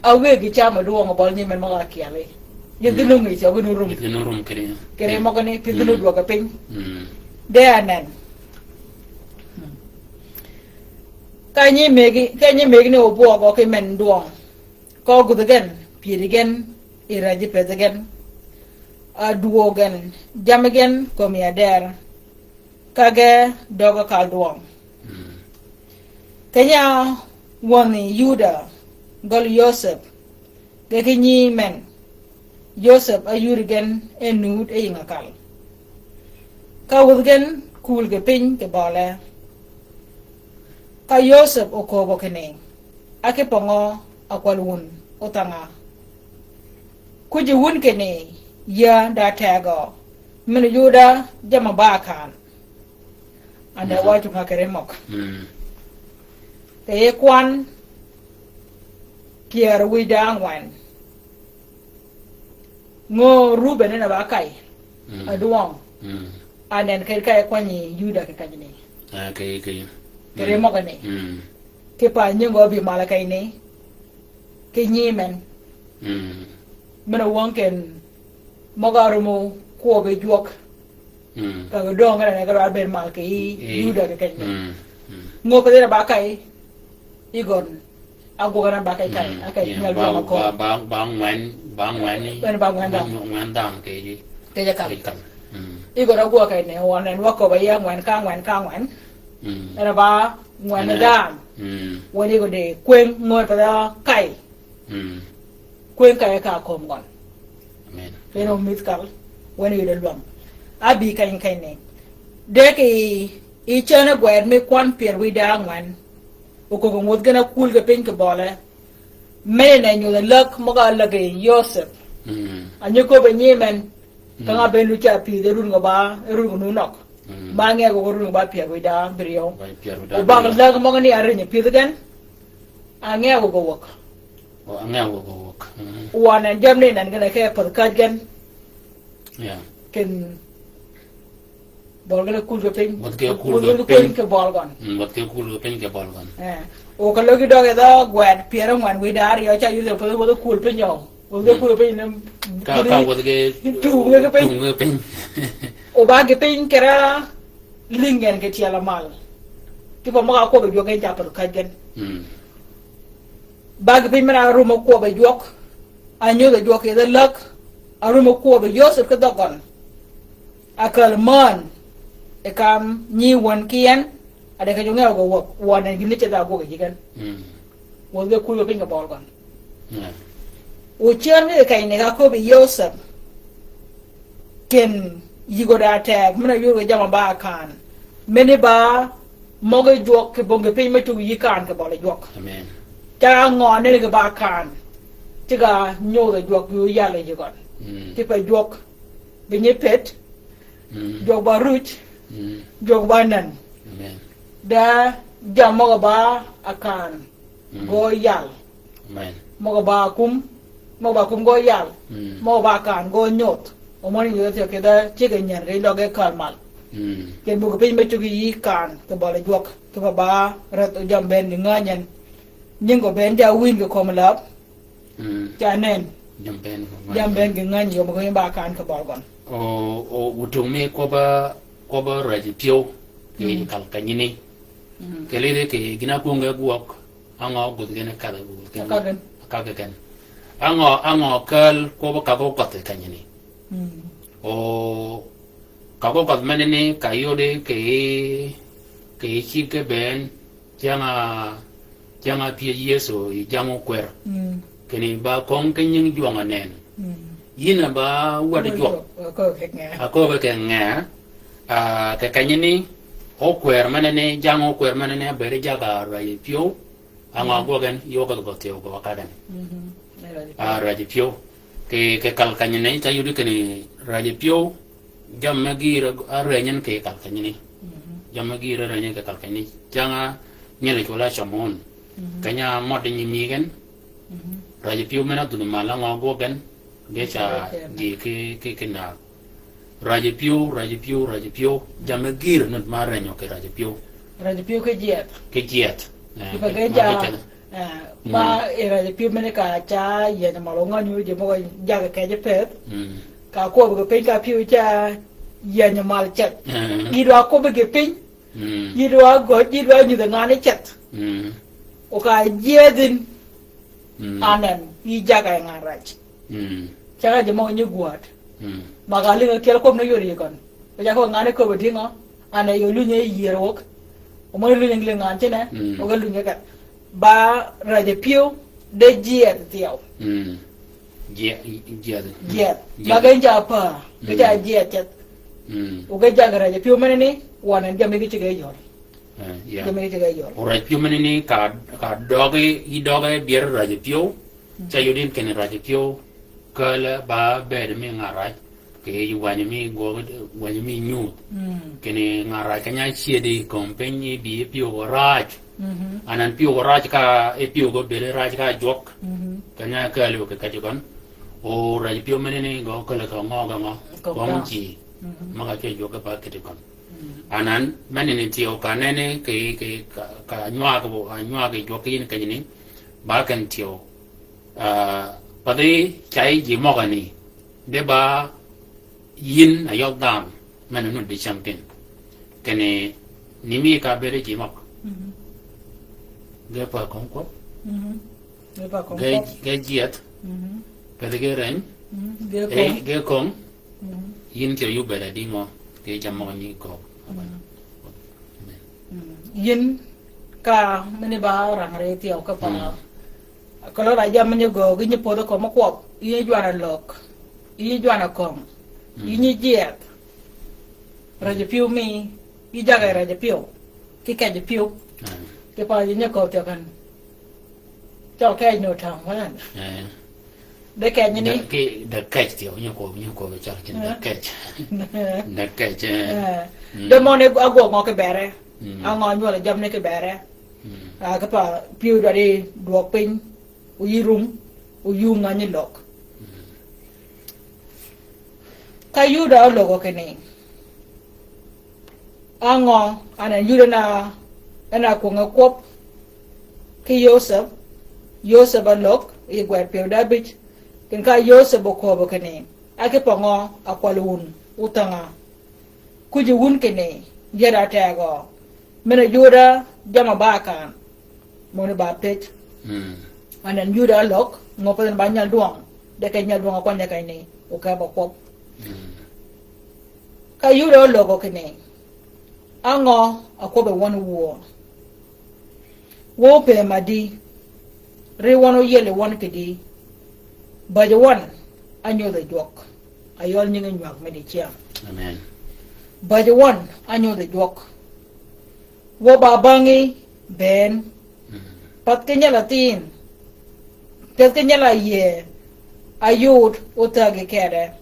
awe gi chama duo ngo bol ni men ma kiale ye geno ngi tiao geno room kere mo gani pigeno duo ka pin de anan kanyi megi ne obo go ke men duong ko gudugen pirigen iraji pezegen a duogen jamgen komiader kage dogo kal duong kenya woni Yuda gol Yosef ge kinyi men Yosef ayurgen enud e ngakal ka gudugen kul ge pin ke bole ka Yosef o kobo kene ake pongo akwal wun otanga kuji wun kene ya da tago min Yuda jama bakan anda wa chu ka kere mok te kwan kier wi da ngwan ngo ruben na ba kai aduang anen kai kwani yuda ka kajini kai kere mok ne ke pa nyingo bi mala kai ne ke nyimen mena wonken mogarumo ko be jok ka do ngara ne ka ben mal ke yuda ke kajini ngo pa dina ba kai igon ago kana ba kai akai nyal do ko bang wan ni ben bang wan dang ke ji ke ja ka igon ago kai ne wan ne wa ko ba yang wan ka wan era ba wan dang wani go de kwen ngor pa da kai kwen kai ka kom gon amen pero mitkal wani de luam abi kai ne de ke I chana gwer me kwan pier wi da ngwan o ko ngot gana kul ga pen ke bole me na nyu lak mo ga lage Yosef anyu ko be nyemen ka nga ben lu cha pi de run ga ba run nu nok ba nge go run ba pier wi da brio o ba ga lag mo ga ni are ni pi den a nge go wok o a nge go wok wana jam ne nan gana ke par ka gen ya ken bol gala kul pen ke bol gon wat ke kul pen ke bol gon o ka logi doge da gwad piera ngwan wi dar yo cha yu po bo kul pen yo o de kul pen nem ka wat ke tu nge pen o ba ge pen kera lingen ke tiala mal ti po mo ko be joge ja par ka gen ba ge pen mara ru mo ko be jok anyo de jok e da lak aru mo ko be Yosef ka dogon akal man e kam ni won kien ada ka jonga go won en gilite da go gigan won de kuyo pinga bol gon o cherne ka ne ka ko be Yosef ken yigo da tag mena yoga jama ba kan meni ba moga jok ke bonga pe metu yikan ka bol jok amen ta ngone ga ba kan tiga nyoga jok yu yale jigon ti pa jok be nyepet jok ba ruch jok ba nan da jam mo ba akan go yal mo ba kum go yal mo ba kan go nyot o mo ni yo ke da che ke nyan re lo ge kalmal ke bu pe me tu yi kan ke ba le jok ke ba rat jam ben ni nganyen ning go ben ja win ke kom lap cha nen jam ben ke ngan yo mo ba kan ke ba gon o utung me ko ba raji pio ke kal kanyini ke le ke gina ko nge guok anga go gene kala go ka ken anga kal ko ba ka go ka te kanyini o ka go ka menene ka yode ke chi ke ben janga pie yeso I jango kwer keni ba kong kenying juanga nen yina ba wada juak ako ba ke nga ke kanyini o kwer manene jango kwer manene bere jaga rai pio anga gogen yoga go teo go kadan rai pio ke kal kanyini ta yudu keni rai pio jam magira arenyen ke kal kanyini jam magira arenyen ke kal kanyini janga nyele kola chamon kanya modni migen rai pio mena tu mala ngogen gecha di ke na raja pio jam gir not maranyo ke raja pio ke jet ba geja ba raja pio mene ka cha ye na malonga nyu je mo ja ke je pet ka ko ba pe ka pio cha ye na mal chat ni do ko ba ge pe ni do go ni do ni da ngane chat o ka je din anan I jaga ngaraj cara je mo nyu guat magali ga kel ko no yori kon ja ko ngane ko bedingo ana yo lunye yerok o mo lunye ngle ngan chene o ga lunye ka ba raje pio de jiet tiao jiet ba ga ja pa ga ja jiet o ga ja raje pio menene wana jame gi chige yor jame gi chige yor o raje pio menene ka doge bier raje pio cha yodin ken raje pio kala ba bed me ngarai ke wanyami go wanyami nyu kene ngara kanya chiedi kompenyi bi pio raj anan pio raj ka e pio go bere raj ka jok kanya ka lu ke katikon o raj pio menene go kala ka ngoga ngo komchi maga ke jok pa katikon anan menene tio kanene ke ka nywa ke jok yin kanyini ba kan tio pade chai ji mogani deba yin ayok dam manunu di champion kene nimi ka bere ji mok ge pa kon ko ge jiat pade ge ren ge kon yin ke yu bere di mo ge jamoni ko yin ka mene ba rang re tiao ka pa kalau raja menyego gini podo ko makwop ini juana lok ini juana kom ini jiat raja piu mi i jaga raja piu ki kaja piu ke pa ini ko te kan chao kai no thang man de kai ni ke de kai ti o nyako cha kin de kai de mone ago ngo ke bere angon yo la jam ne ke bere ka pa piu dari dua pin uyirum uyunga ni lok kayuda logo kene ango ana yudana ana ko ngakop ki Yosef alok i gwat pe dabit ken ka Yosef ko kene ake pongo akwalun utanga kuji wun kene jera tago mena yuda jama bakan moni ba pet anan yuda lok ngopen banyak duang de kanya duang akwan de kene o ka bokop ka yuda lok kene ango akobe won wo pe madi re wono yele won kedi baje won anyo de jok ayol nyinga nyak medi chia amen baje won anyo de jok wo babangi ben pat kenya latin kenya la ye ayud utage kere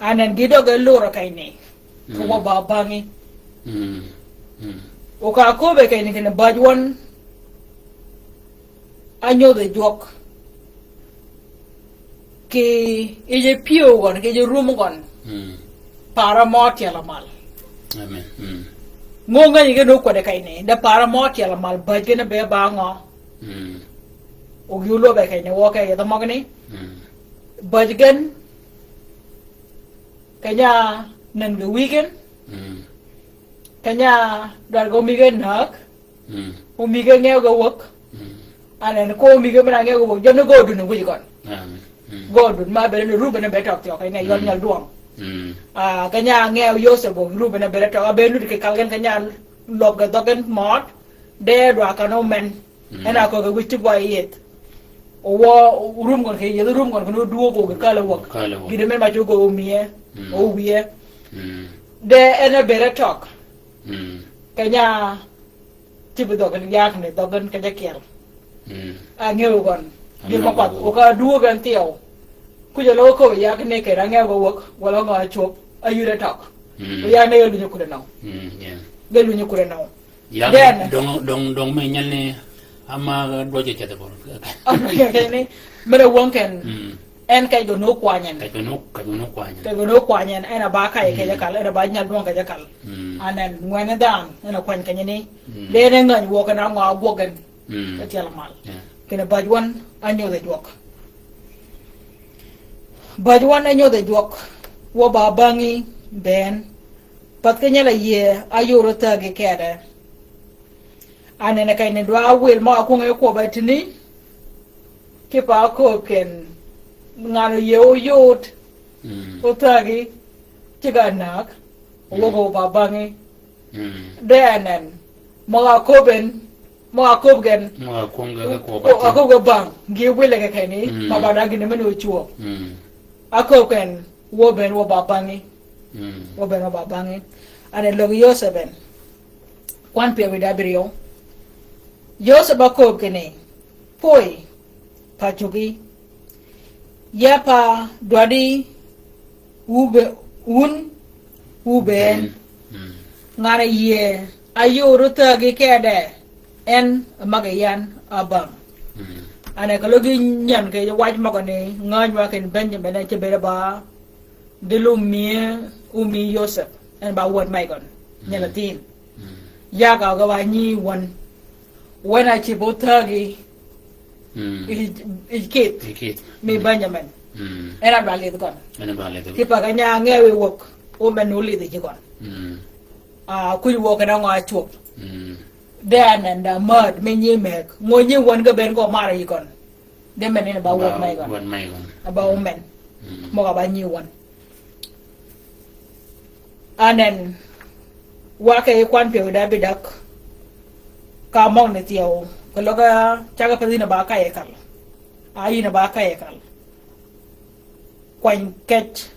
anan gido ga lura kaine ko babangi o ka ko be kaine kene baje won anyo de jok ke eje pio gon ke je rum gon para mot ya la mal amen ngonga ni ke do ko de kaine da para mot ya la mal baje ne be ba ngo o yulo be kaine wo kay da magni baje kanya nan the weekend kanya dar go mi gen nak o mi gen ngew go wok anen ko mi gen na ngew go wok jom go du ne wuji gon go du ma be ne ruba ne be tok tok ne yol nyal duang kanya ngew Yosef bo ruba ne be tok be lu ke kalgen kanya lob ga dogen mot de do ka no men ena ko go wichi boy yet o wo rum gon ke ye rum gon no duo bo ga kala wok gide men ma jogo o miye o wiye de ena be tok kanya tibu dogen yak ne dogen ka jakel ngew gon di ma pat o ka duo gan tiyo ku je lo ko yak ne ke ra ngew go wok wala nga chop ayure tok o ya ne lu nyukure naw gelu nyukure naw ya dong me nyalne ama doje chete bor ne mera wonken en kay go no kwanyen kay go no kwanyen ena ba kay ke jakal ena ba nyal don ka jakal anen ngwene dan ena kwan kanyeni de ne ngan wo kana nga bogen ka tiala mal kena bajwan anyo de jok bajwan anyo de jok wo ba bangi ben pat kenya la ye ayuro tage kede anene kay ne dwa wel ma ko nge ko batini ke pa ko ken ngano yo yot otagi tiganak wo ba bangi denen ma ko ben ma ko gen ma ko nga ko ako go bang gi wele ke kani ma ba da gine meno chuo ako ken wo ben wo ba bangi wo ben wo ba bangi ane lo Yosef ben kwan pe we da brio Yosef ba ko kene poi pa chugi ya pa dwadi Uben ngara ye ayo ruta ge kede en magayan abang ane kalogi nyan ke waj magane ngaj wa ken Benjamin ke beraba delumie umi Joseph en ba word my gon nyalatin ya ga wani wan wena chi botagi ikit mi Benjamin era ba le gon ti pa ganya ngewe wok o menuli de gon kuy wo ka nga chup dan and mud me nyi mek mo nyi won ga ben ko mara yi kon de men ne ba wot may gon ba o men mo ga ba nyi won anen wa ka yi kwan pe da bidak ka mong ne tiyo ko loga chaga pa dina ba ka ye kal ayi na ba ka ye kal kwan ket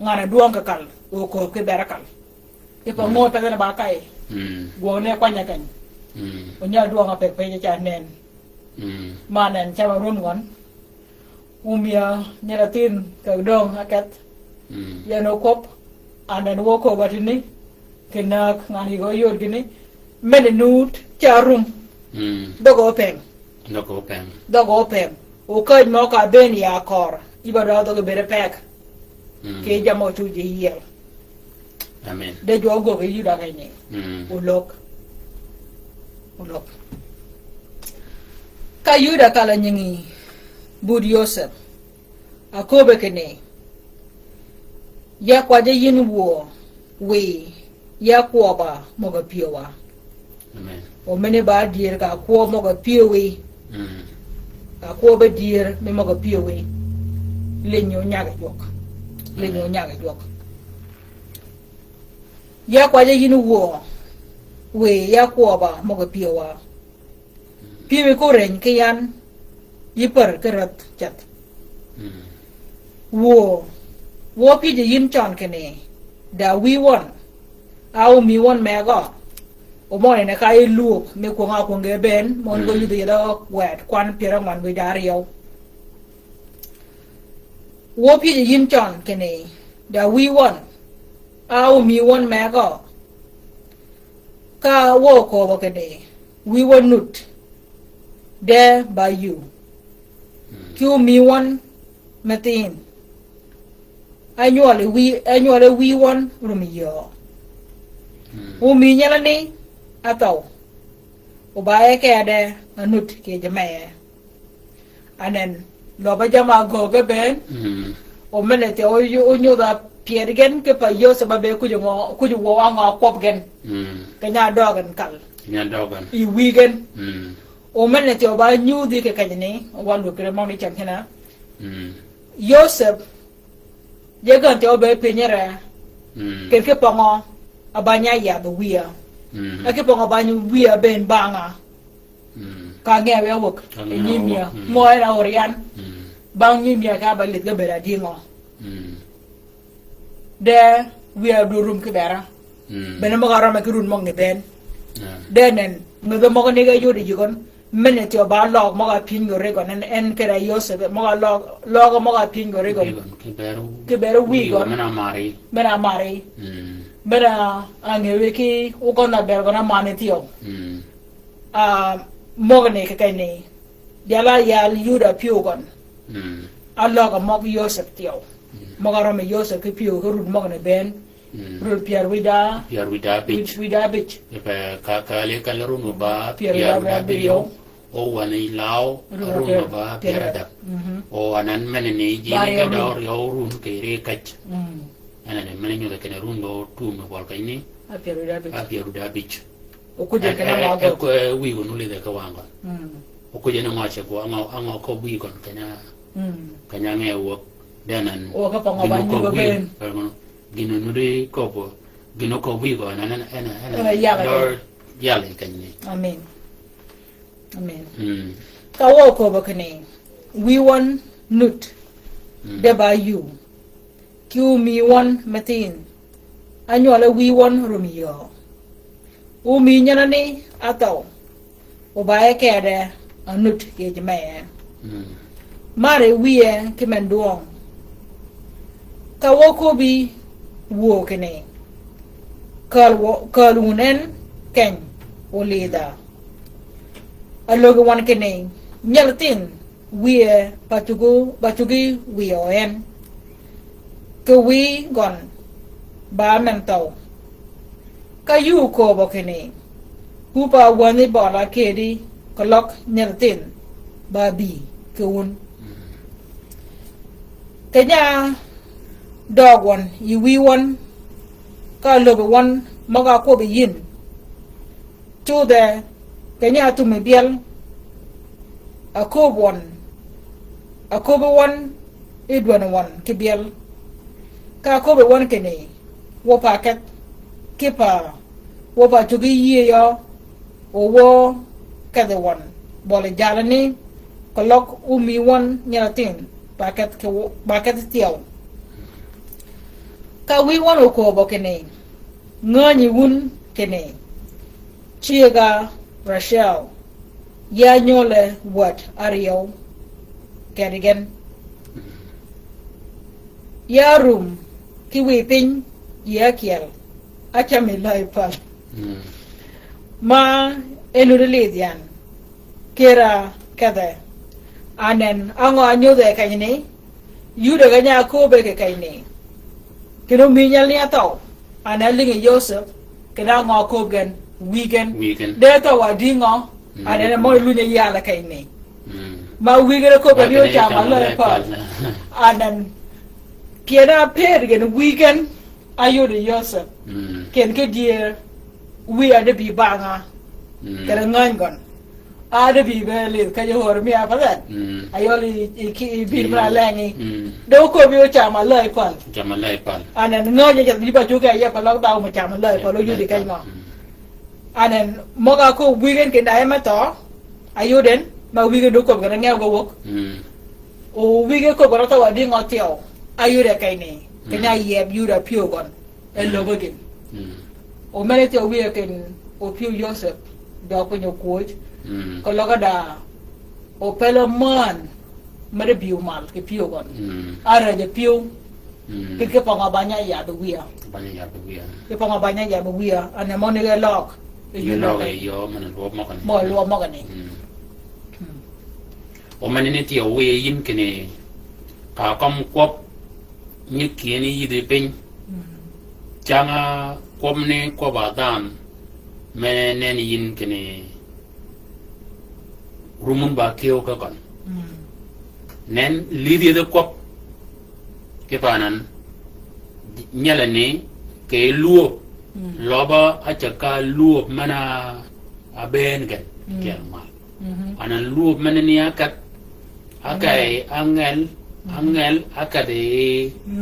ngana duong ka kal o ko ke berakal ipa mo pa na ba kai go ne kwanya kan onya duong apek pe cha nen manen cha run gon umia neratin ka dong akat ya no kop anan wo ko batini kenak ngani go yor gini menenut charum dogo peng o ka mo ka ben ya kor ibada dogo bere pek ke jamo tu je yel amen de jogo ke yuda kene ulok ka yuda kala nyingi bud Joseph akobe kene ya kwaje yin wo we ya kwaba moga piwa amen o mene ba dir ka ko moga piwe ka ko be dir me moga piwe lenyo nyaga jok ya kwaje yin wo we ya kwaba moga piwa piwe ko ren ke yan yipar karat chat wo pi de yin chan kene da we won au mi won mega o mo ne kai lu me ko nga ko nge ben mon go yude da wet kwan pira man we dario wo pi de yin chan kene da we won au mi won mega ka wo ko bo kene we won nut there by you Q mi won matin annually we won rumio umi nyala ni ataw o bae ke ade anut ke jamae anen lo ba jama go ga ben o menete o nyu da pier gen ke pa yo sa ba be ku jo wo nga kop gen ke nya dogan kal I weekend o menete o ba nyu di ke kanyene o wa lu kre mo ni chan kena Joseph Jagan te obe penyere ke pongo abanya ya be wia ake pongo banyu wia ben banga ka ngewe wok enyimia mo era orian bang nyimia ka balit ga bera dingo de wia durum ke bera ben mo gara ma kirun mong ne ben denen me be mo ne ga yodi jigon menete oba log mo ga pin gore gon en kera Joseph mo ga log mo ga pin gore gon ke beru wi gon mena mari mena angewe ki o gona ber gona manetio mo ga ne ke kane yala yal yuda piu gon a log mo ga Joseph tio mo ga ro me Joseph ke piu ko rud mo ga ne ben rud Pierre wida bich ka le kalero no ba Pierre wida bio o wani lao runo ba pierada o anan meneni ji ka dor yo run ke re kach anan meneni da kana rundo tu me bol kaini a pieru da bich o ku je kana wa ko wi wonu le da ka wanga o ku je na ma che ko anga ko wi kon kanya nge wo danan o ka pa ngaba ni go ben gino nuri ko gino ko wi go anan dor yale kanni amen ka wo ko bakane we won nut de ba you Q mi won matin anyola we won rumio u mi nyana ni ataw o ba ke de nut ke jamae mare wiye ke men duong Kawokobi wo kene kalunen ken oleda alogo wan kene nyaltin wie patugi wie oen ke wi gon ba mentau kayu ko bo kene hupa wani bola kedi kolok nyaltin ba bi ke un kenya dog one, you we one, ka lobe one, maga ko be yin. To the Kenya to me biel, a cob one, a cobe one, Edwin one, kibiel, ka cobe one kene, wopa cat, kipper, wopa to be ye ya, or war, kather one, bolly jalani, kolok umi one, nyalatin, bucket steel. Ka wi wan ko bo kene ngani wun kene chiga Rachel ya nyole what Ariel Kadigan ya room ki wi pin ya kiel acha mi lai pa ma elurelian kera kada anen ango anyo de kayne yu de ganya ko be ke kayne kino minyal ni ataw ana lingi Joseph kina ngo ko gen weekend de to wa dingo ana mo lunya yala kayne ma weekend ko be yo chama la pa anan kena per gen weekend ayo de Joseph ken ke dia we are the bi banga kera ngangon ada bi bele ka yo hor mi apadan ayoli ki bi bra langi do ko bi o chama lai pal anan ngoje je bi ba juga ya pa lok daw ma chama lai pa lo yudi kai ngo anan moga ko weekend ke dai ma to ayoden ma weekend do ko ga ngel go wok o weekend ko ga to wa di ngotio ayude kai ni kenya yeb yuda pio gon el lo begin o mele te weekend o pio Joseph do ko nyokoj kalau ada opela man mere biu mal ke piu kon ara je piu ke pangabanya ya bewia ke pangabanya ya bewia ana mone ge lok you know yo man lo mo kan ni o man ni ti o we yin kene ka kom kop ni kieni yide pen changa kom ne ko ba dan me ne ni yin kene rumun ba keo ka kon nen lidi de kop ke panan nyala ni ke luo loba achaka luo mana aben gen kelma anan luo mana ni akat akai angel akade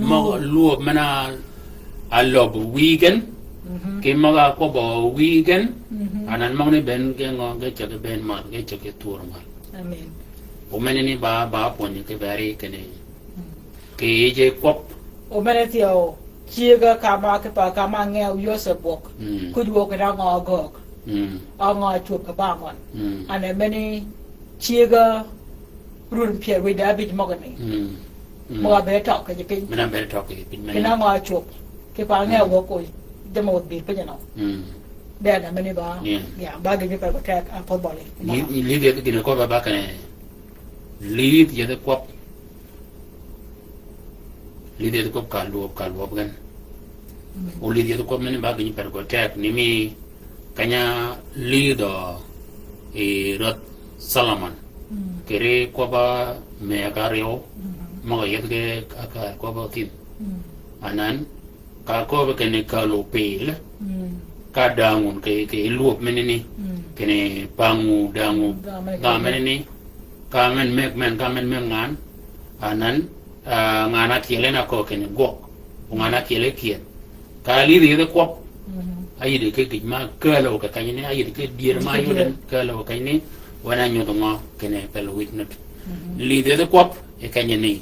mo luo mana alob weekend ke maga ko bo weekend anan mo ni ben ke ngo ke chake ben ma ke chake tour ma amen o meneni ba poni ke bari kene ke je kop o meneti o chiga kama ke pa kama ngel Joseph bok ku jo ke ngo gok ngo chup ka ba ngon anan meni chiga run pia we da bi mo gani mo be tok ke pin mena be tok ke pin mena ngo chup ke pa ngel go ko de mo bi pe no da na meni ba ya ba ge pe ko tek a po bole li de ke ko ba kane li de de ko li de ko ka lo gan o li de ko meni ba ge pe ko tek ni mi kanya li do e rot Salaman kere ko ba me agario mo ye ke aka ko ba tin anan ka ko be kene ka lo pel ka dangun ke luop menini kene pangu dangu ga menini ka men ngan anan ngana kiele na ko kene gok ngana kiele kiet ka li de ko ayi de ke ma ka lo ka kanyene ayi de ke dier ma yo den ka lo kanyene wana nyodo ngo kene pel witness li de ko e kanyene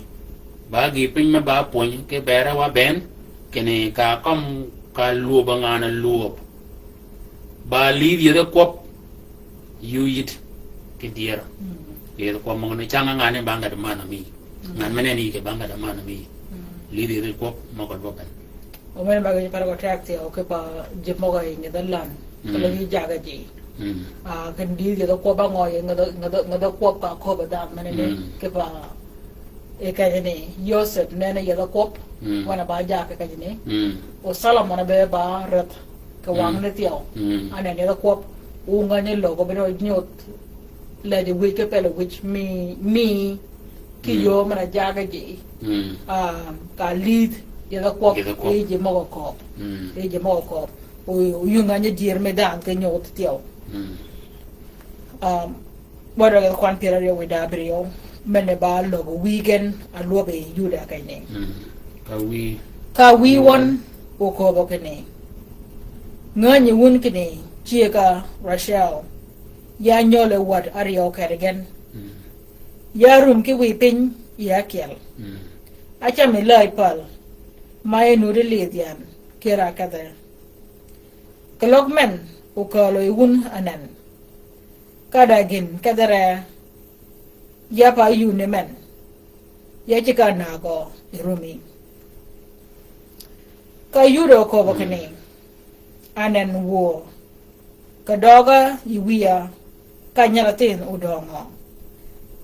ba gi pin ma ba pon ke bera wa ben kene ka kom ka luo bangana luo ba li de ko yu yit ke dier ke ko mo ne changa ngane banga de mana mi ngan mene ni ke banga de mana mi lidi ri kop mo ko boben o men ba ga para ko track te o ke pa je mo ga ni da lan ko le ja ga ji kan di ga ko ba ngo ye ngada ko pa ko ba da men ne ke pa e ka ne Yosef ne ne ya da ko wana ba ja ka ne o Solomon be ba rat ka wang ne tio ana ne da ko u nga ne lo ko be no nyot la de wi ke pe lo which me ki yo mana ja ga ji ka lead ya da ko e je mo ko e je mo ko o yu nga ne dir me dan ke nyot tio wada ga kwan pira yo wida brio mene ba lo weekend a lo be yuda kai ne ka wi won o ko bo kene ngani won kene chiega Rachel ya nyole wat ario kadigen ya rum ki wi pin ya kel acha me lai pal mai nu de lidian kera kada klokmen o ko lo wun anan kadagin kadara ya pa yu ne men ya chika na go irumi ka yu do ko bakane anan wo ka doga yiwiya ka nyalatin udongo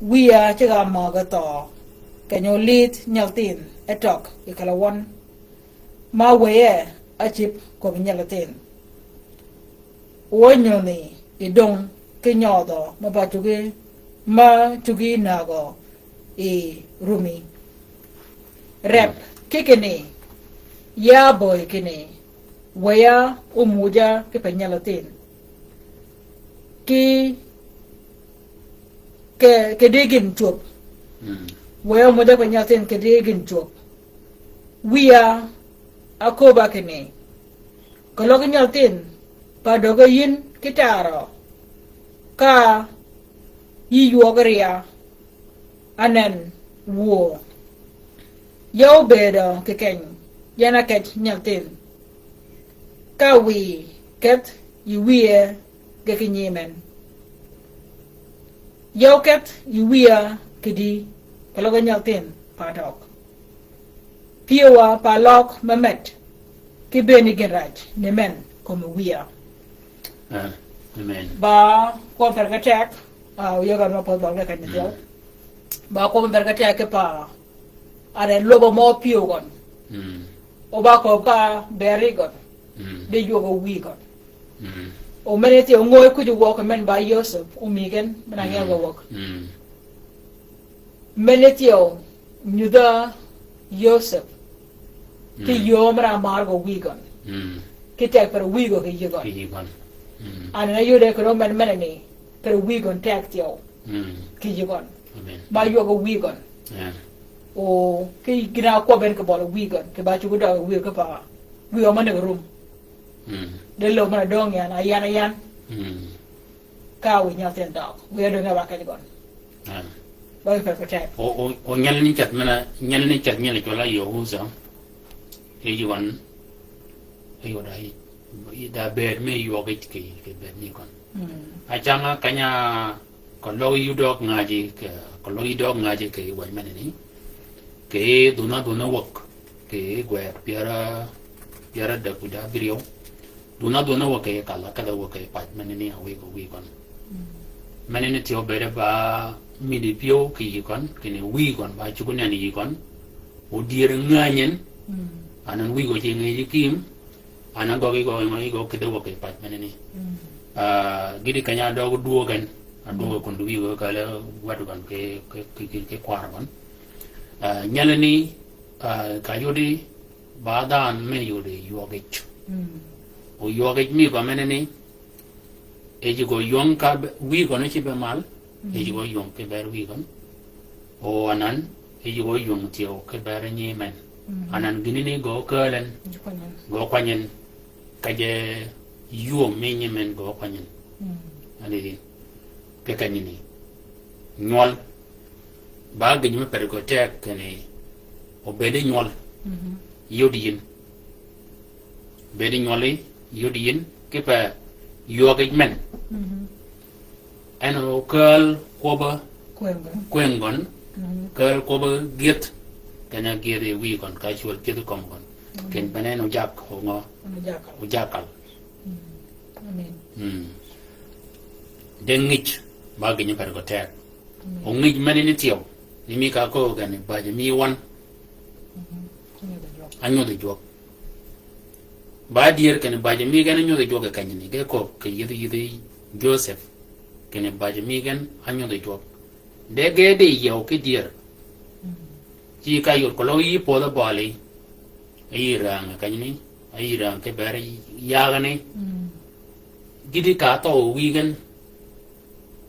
wiya chika ma ga to ka nyolit nyaltin etok ikalawon ma weye achip ko nyalatin wonyoni idong ke nyodo ma ba chugi nago e rumi rep kikene ya boy kene waya umuja ke penyalatin ke degin chup waya umuja penyalatin ke degin chup wiya akoba kene kalau kenyalatin padoga yin kitaro ka yi yogaria anan wo yo bedo keken yana ket nyaltin ka wi ket yi wiye ke kinyemen yo ket yi wiya kidi kaloga nyaltin padok piwa palok mamet ki beni geraj ne men como wiya amen ba ko fergatek yo ga no podbal ga kan dio ba ko fergatek pa are lobo mo pio gon o ba ko ka beri gon de yo go wi gon o menete o ngoy ku ju wok men ba Yosef o migen na ya go wok menete o nyuda Yosef ki yo mara mar go wi gon ki tek per wi go ki gon ana na yude ko men menani per wi gon tek tio ki gon ba yo go wi gon o ki gina ko ben ko bolo wi gon ke ba chu da wi ko pa wi o man rum de lo mana dong yan ayan ka wi nya ten dog wi do nga ba ka gon ba ko tek o nyalni chat nyalni ko la yo huza e yuan e yo dai da ber me yo ke ber ni kon achanga kanya ko lo yu dog ngaji ke wa men ni ke duna wok ke gwe piara da kuda brio duna wok ke kala kada wok ke pat men ni awe ko wi kon men ni tio bere ba mi di pio ki kon kini wi kon ba chu kun ni kon o dir nganyen anan wi go je ngi kim anan go ke do ke pat men ni gidi kanya do duo gan ado ko ndu wi go kala wadu kan ke kwar kon nyalani ka yodi badan me yodi yogech o yogech mi ko men ni e ji go yon ka wi go no ci be mal e ji go yon ke ber wi gon o anan e ji go yon tio ke ber ni men anan gini ni go kalen go kwanyen kaje yo menye men go kwanyen ani ke kanini nyol ba gni me per go tek kene o bede nyol yodiyin bede nyoli yodiyin ke pa yoga men ano kal koba kwengon kal koba git cái này kia thì vi còn cái chuột kia tôi còn cái bên này nó giặc hồ ngó nó giặc cả đến nghịch ba cái như phải có thẹn ông nghịch mà đi tiêu ni mi cả cô cái này ba mi one anh nhớ được chuột ba điệp cái này ba mi cái này nhớ được chuột cái này cái cô cái gì Joseph cái này ba mi cái anh nhớ được chuột để cái đi yêu cái điệp chỉ cái yêu kalau i poda bali ai rang cái này ai rang cái bể ya cái này jadi kata weekend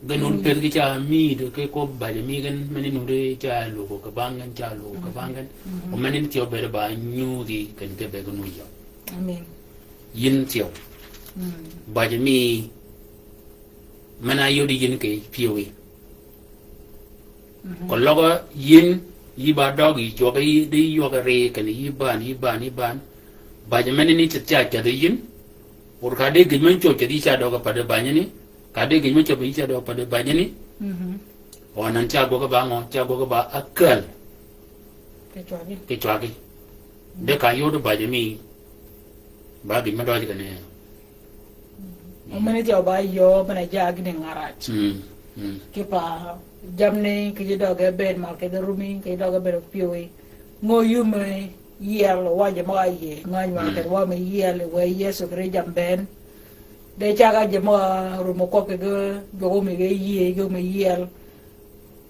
ganun per kita mi do ke ko bale mi gan mani nude cha lo ko bangan o mani tio bere ba nyu di kan ke be ganu yo amen yin tio ba je mi mana yo di yin ke piwi ko logo yin yi ba dog yi jo ke di yo ke re kan yi ban ba je mani ni cha de yin or kade gejmen cho jadi cha do pada banyak ni kade gejmen cho bisa do pada banyak ni onan cha go ka bango cha go ka ba akal kecuali de kayo do banyak mi ba di ma do ji kane omene jo ba yo bana jag ne ngarat ke pa jamne ke do ga ben mal ke rumi ke do ga ben pioi ngo yume yel waje ma ye ngany ma ter wa me yel we yeso kre jamben de chaga je ma rumo ko ke go me ge ye go me yel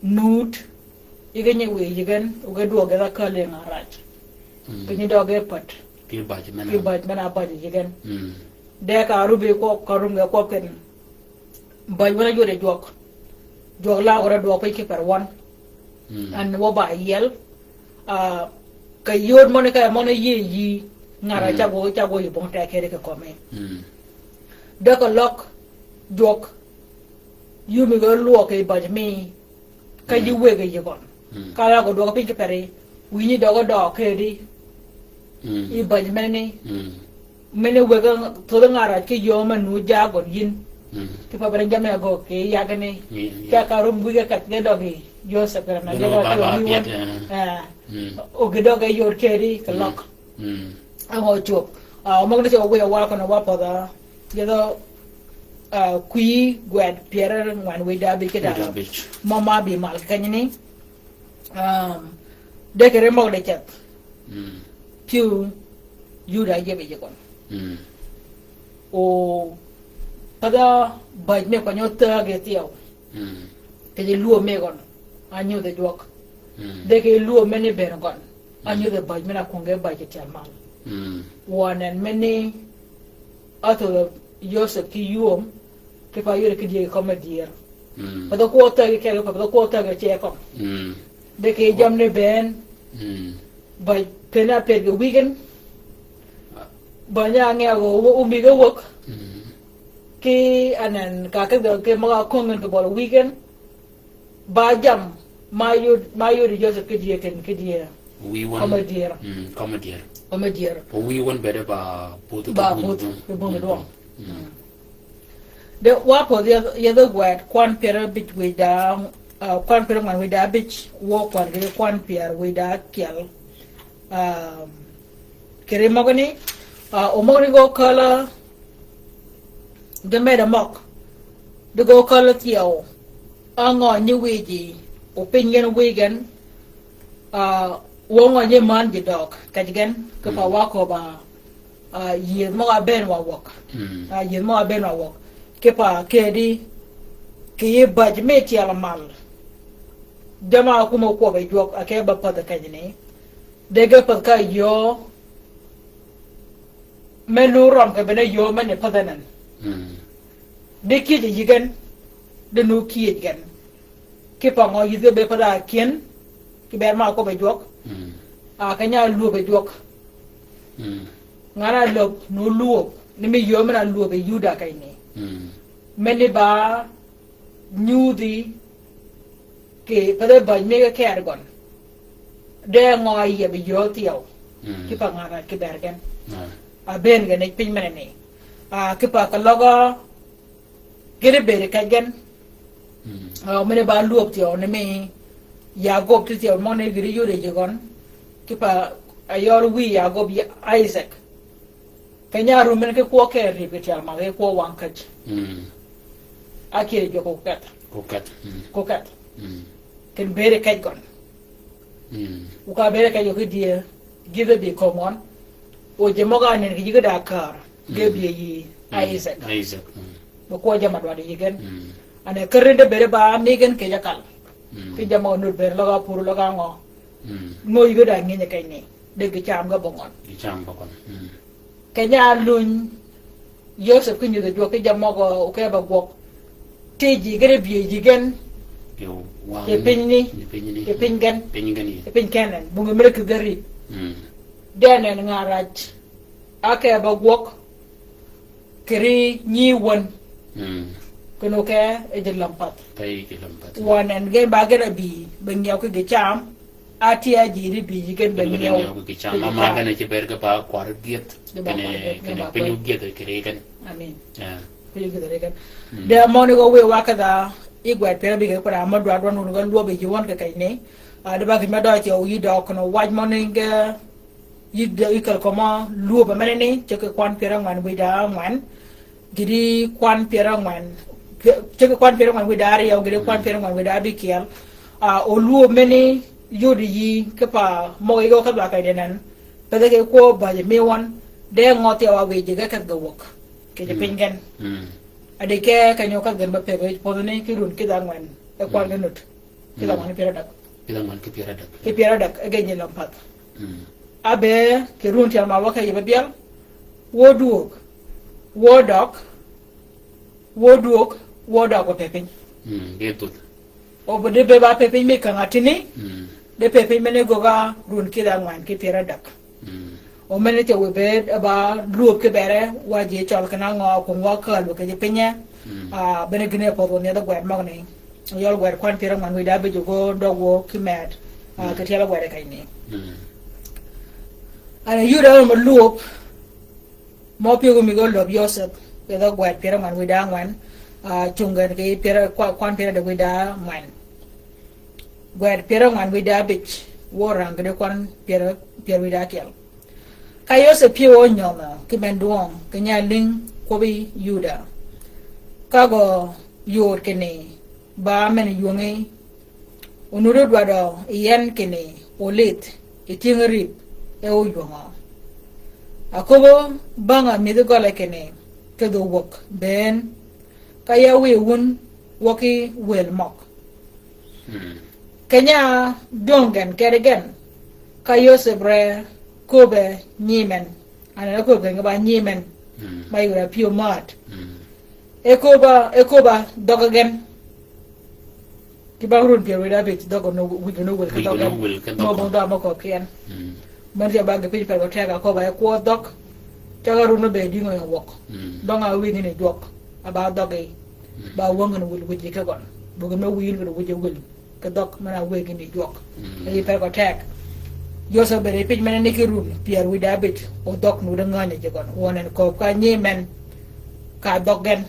nut ige nye we yigen o ge do ge la kale ngarat ke ni do ge pat ki ba mana ba yigen de ka rubi ko karum ge ko ken ba wala jode jok la ora do ko ke per wan an wo ba yel cái yod mone cái mone yi ngara chago yi bon ta kere ke kome de ko lok jok yu mi go lo ke ba mi ka yi we ge yigon kala ko do ko pinke pere wi ni do go do ke di i ba mene mene we ga to ngara ke yo ma nu ja go yin ti pa bere jame go ke ya ga ne ka ka rum bu ga kat ge do gi yo sa per na ge do o ge do ga yor ke di ka lok a ho chup mo ga cho we wa ko na wa pa da ye do kui gwed pierre ngwan we da bi ke da mama bi mal ka ni de ke mo de chat piu yu da ye be je kon o pada baj me ko nyota ge tiao ke de luo me kon anyo de dok de ke luo me ne ber kon anyo de baj me na ko ge baj ke mal wanen me ne ato Joseph ki yuom ke pa yure ke die komedier pada ko ta ke pada ko ta ke che kom de ke jam ne ben baj pena pe ge weekend banyak nge go umi go work ki anan ka ke mga kongen ke bol weekend ba jam mayu di Joseph ke dia we want komedier we want better ba putu ke bon do de wa po the other word kwan pera bit we da kwan pera man we da bit wo kwan pera we da kial kere magani omori go kala de meda mok de go kala tiao ango ni weji opinion wegan wongo ni man di dog kadigen ko pa wako ba ye mo ben wa wok ye mo ben wa wok ke pa kedi ke ye baj me ti ala mal dama ko mo ko be jok ake ba pa da kadine de ga pa ka yo menu rom ka bene yo mane padanan de ki de yigan de no ki yigan ke pa ngo yize be pada kien ki be ma ko be jok kanya lu be jok ngara lo no lu ni me yo mena lu be yuda kai ni mene ba nyudi ke pada ba me ga ke argon de ngo ye be yo tiao ki pa ngara ki bergen ben ga ne pin mene ne ke pa ka logo gere bere ka gen mene ba luop tio ne me ya gop ti tio mo ne giri yure je gon kipa ayor wi ya go bi Isaac kanya rumen ke ko ke ripetia ma ke ko wankaj ake jo ko kat ken bere kaj gon uka bere kaj yo ke dia give be common o je moga ne ki da kar ge bi yi Isaac bo ko jama do de yigen ane kerende bere ba megen ke jakal ki jama nur bere loga pur loga ngo mo yigo da ngi kay ne deug cham ga bongon kenya luñ Joseph ku ñu da jo ke jama ko ke ba gok teji gere bi yigen ke pinni ke pingen ke pinkenen bu nga merek gari denen nga raj ake ba gok keri ñi won kono ke e de lampat wanen ge bagara bi ben yaw ko ge cham atia jiri bi jigen ben yaw ko ge cham mama gana ci berga ba kwar giet kene penu giet kere kan amin penu giet kan de moni go we wakada igwat pera bi ko ra madwa don no go lobe ji won ka kay ne de ba ma do ci o yi do kono waj moni ge yidda ikal koma lobe menene ci ko kwan pera ngwan bi da ngwan gidi kwan pera ngwan ceke kwan pera ngwan widari yaw gidi kwan pera ngwan widari kial o luo meni yodi yi kepa mo yo ka ba kay denan pede ke ko ba je mewan de ngoti awa we je ka ga wok ke je pingen ade ke ka nyoka gan ba pebe podone ki run ki dangwan e kwan ganut ki dangwan ke pera dak e genye lampat abe ke run ti ma waka ye bial woduok wodok ko pepin getut o bode be ba pepin me kan atini de pepin mene goga run kida ngwan ki pera dak o mene te webe ba luop ke bere waje chal kana ngo ko wa kal ke je penya bene gine po ne da gwar magne yol gwar kwan pera ngwan wi da be jogo dogo ki med ke tela gwar kai ni ana yuda mo luop mo pio mi go lob Joseph ke da gwat pera man wida ngwan chungan ke pera kwan pera da wida man gwat pera man wida bich worang de kwan pera wida kel ka Joseph pio nyoma ke menduong ke nyaling ko bi yuda ka go yor ke ne ba men yonge onuro dwado yen ke ne olit itingri e o yonga akobo banga midu gole kene kedo wok ben kaya we won woki wel mok kenya dongan keregen kayo sebre kobe nyimen ana ko ga ba nyimen mai ura pio mat ekoba dogagen kibarun pio weda bit dogo no no wel ka dogo no bon da mako kien man ya ba ga pi per ko tega ko ba ko dok taga runo be di ngoy wok donga wi ni dok aba doge ba wonga no wul wuje ka gon bu ga no wi no wuje wul ka dok mana we ni dok e per ko teg yo so be pi men ne ki run pier wi da bit o dok no da ngane je gon wonen ko ka ni men ka dogen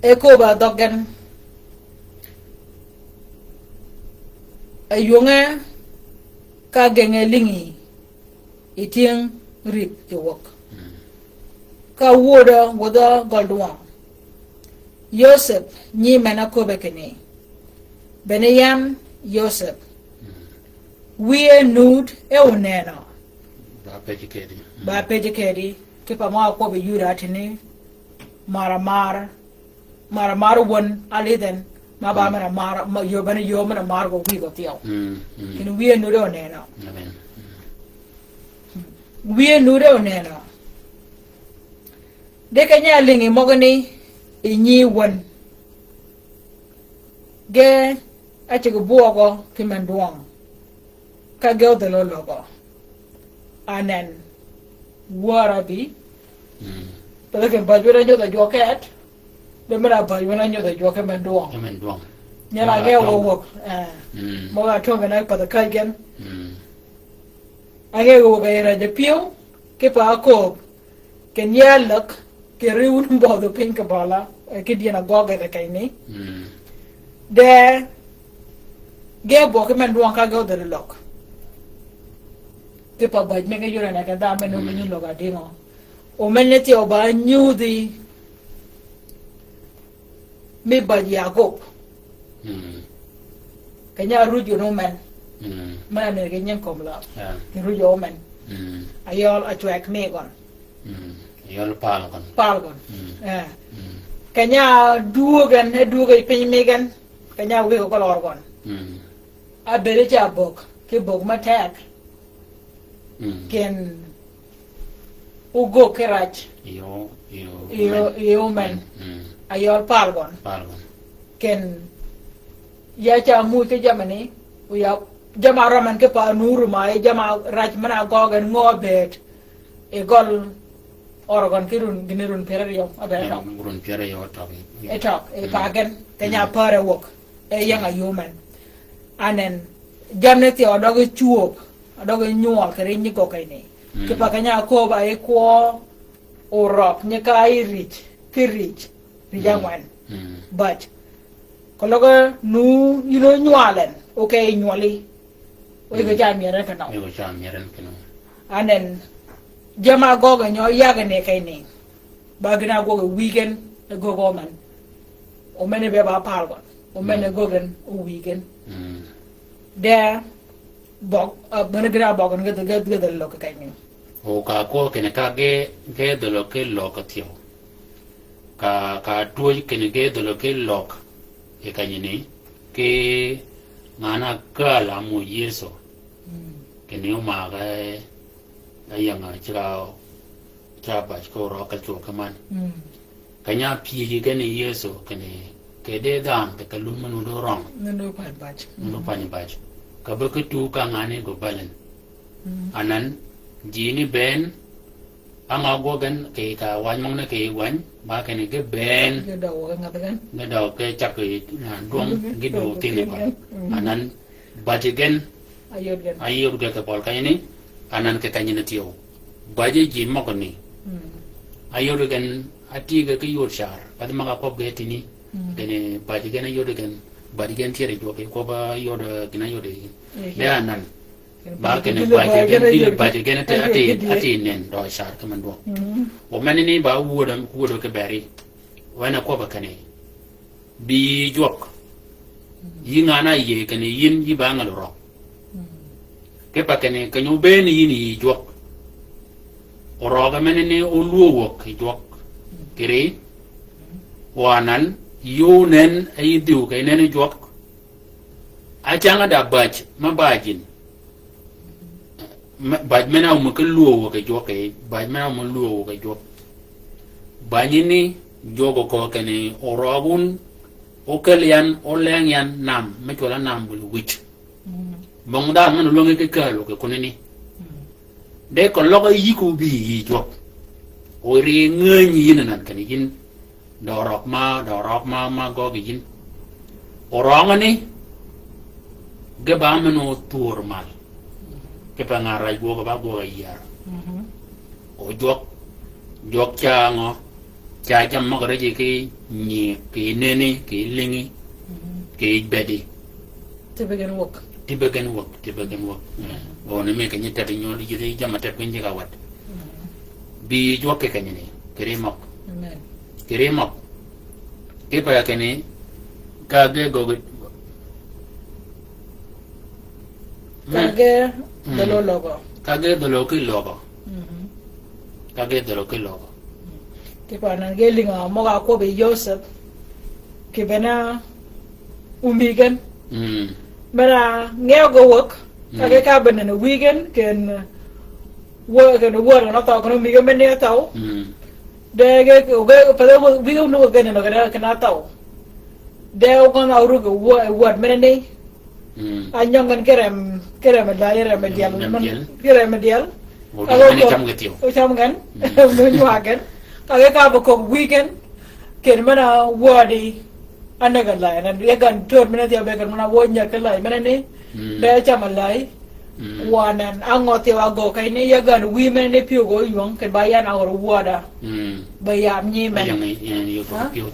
e ko ba dogen ayunga ka genge lingi iting rip ke wok ka woda goldwa Joseph ni mena ko bekene beneyam Joseph we nud e onena ba pejikedi ke pa ma ko be yura tini maramar won aliden ma ba mana mar yo bana yo mana mar go wi go tiao kin wi no do ne na wi no do ne na de ka nya lingi mo gani inyi won ge a che go bo go ki man duang ka ge de lo go anen warabi pero que ba yo da yo ket de mera ba yo na da yo ke man duang nya la ge wo mo ga to na pa da ka gen age go ga era de pio ke pa ko ke nya lak ke riun bo do pin ka bala ke dia na go ga kai ni de ge bo ke men duang ka go de lok ke pa ba me ke yura na ka da men no men lo ga de ngo o men ne ti o ba nyu di me ba ya go ke nya ru ju no men ma ne ke nyen kom la ke ru jo men ayol a chwek me gon ayol pal gon ke nya duogan he duoga pin me gan ke nya wi ko lor gon a bere cha bok ke bok ma tak ken ugo kerach yo men ayol pal gon ken ya cha mu ke jamani u ya jama raman ke pa nuru ma e jama raj mana gogan ngobet e gol organ kirun ginirun pere yo abeta run pere yo to e tok e pagen kenya pare wok e yanga human anen jamne ti odoge chuop odoge nyuol kare ni ko kayne ke pa kenya ko ba e ko orok ni kai rich kirich rijangwan but kologa nu yino nyualen okay nyuali o ga jamira kana yo jamira kana anen jama goga nyo yaga ne kayne ba gina goga weekend e gogo man o mene be ba palgo o mene gogen o weekend there bog bana gina bog nga de lo kayne o ka ko kene ka ge de lo ke lo ka tio ka tuoj kene ge de lo ke lo e kanyini ke mana ka la mu yeso kene o ma ga ayanga cha ba ko ro ka chu ka man kanya pi ge ne yeso kene ke de dang te ka lu manu do rong no pa ba ka ba ka tu ka ngane go balen anan jini ben anga go gan ke ka wan mong na ke wan ba ke ne ge ben ge do ke chak ke na dong ge do tin ne ba anan ba je gen ayod ge ka pol ka ni anan ke ka ni na tio ba je ji mo ko ni ayod gen ati ge ke yod shar ba ma ka pop ge ti ni ke ne ba je gen ayod gen ba je gen tiere jo ke ko ba yod gina yod le anan ba ke ne ba je gen te ati nen do shar ka man do o mani ni ba wudo ke beri wana ko ba kane bi jok yi ngana ye kane yin yi ba ngal ro ke pa kane kanyo be ni yin yi jok o ro ga mani ni o luwo ke jok kire wanan yo nen ay diu ke nen jok a janga da baj ma bajin baj mena mo ke luwo ke jok ke baj mena mo luwo ke jok banyini jogo ko kene orogun o kalian o lengyan nam me tola nam bul wich bong da man lo nge ke lo ke kunini de ko lo ko yiku bi yi jok o ri ngani yin nan kan yin dorok ma go gi yin orongani ge ba meno tur mal ke pa ngara go ba go yar o jok chango cha jam ma gare ji ke ni ke nene ke lingi ke bedi tibegen wok o ne me ke ni tabi nyoli ji jam ta ko nji ga wat bi jok ke ni kere mok ke pa ke ni ka ge go kage de lo logo kage de lo ke logo ke pa nan gelinga mo ga ko be Joseph ke bena umigen mera ngego wok kage ka bena no weekend ken wo no to ko mi men ne taw de ge pa de wi no ge no ge na taw de ko na ru ge wo men ne anyongan kerem dayere medial man kerem medial o cham gan no nyuagen kage ka ko weekend ken mana wodi anaga la na yegan tot mena dia began mana wonya ke la mena ni de cham lai wanan angote wa go kai ni yegan wi mena ni piu go yong ke bayan awor woda bayam ni men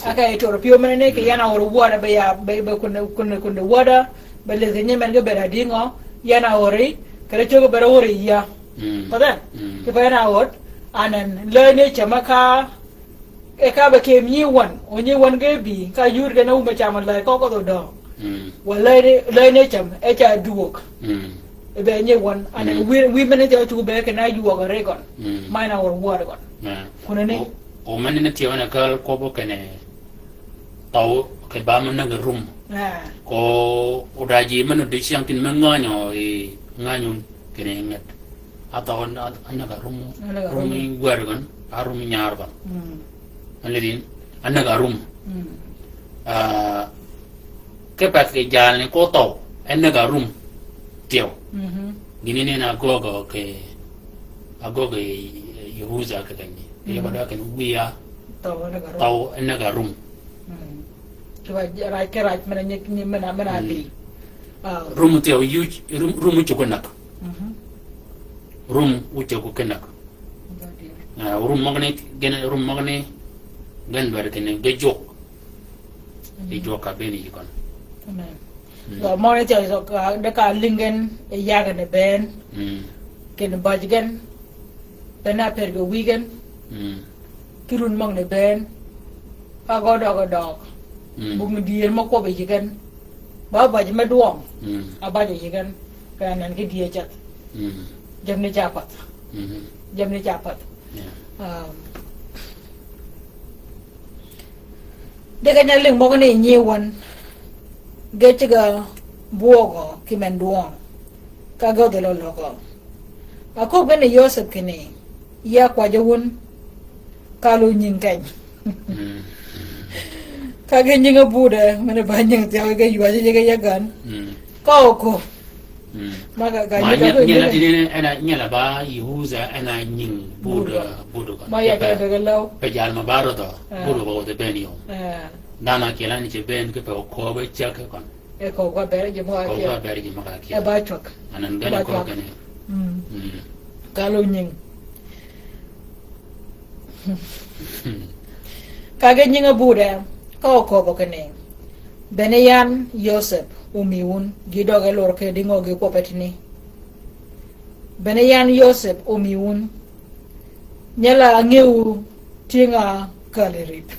aka to piu mena ni ke yana awor woda bayab bay kun woda bele zenye men ga bera dingo yana ori kare chogo bera ori ya pada ke bera ot anan lene chamaka e ka ba ke mi wan onye wan ga bi ka yur ga na uma chama la ko ko do wala lene cham e cha duok e be nye wan anan we men te to be ke na yu ga re gon mai na war gon kuna ne o man ne ti wana kal ko bo kene tau ke ba man na rum ko udaji man de siang tin man nganyo e nganyo kene ngat atau anaga rum guar kan arum nyar kan anledin anaga rum ke pas ke jalan ko tau anaga rum tio gini ne na gogo ke agogo yuza ke kanyi ya pada kan uya tau anaga rum coba rai ke rai mana li rum tio rum cukunak rum uce ko kenak rum magnet gen rum magnet gan bar kene de jok ka beni kon lo mo ne so ka de ka lingen e yaga ne ben ken bajigen bena per go weekend kirun mang ne ben pa go do bu mi dier ma ko be jigen ba ba ji ma duong a ba ji jigen ka nan ke die chat jam ni japat de ga ling mo ni nyewan ge chiga buogo ki men duong ka go de lo logo ako bene Yosef kini ya kwa jawun kalu nyin kany ka ge nyinga bude mene ba nying te ga yuwa je ga yagan ko maka ga nyela tine ana nyela ba yuza ana nyin budo kan ma ya ga ga law pe jal ma baro do budo ba de benio nana kela ni che ben ke ko ba chak kon e ko ga bere je mo ko ga bere je ma ka e ba chok anan ga ko ga ne kalu nying ka ge nyinga bude ko ba kane beneyan Yosef umiun gidoge lor ke dingo ge ko petini beneyan Yosef umiun nyala ngeu tinga kalerit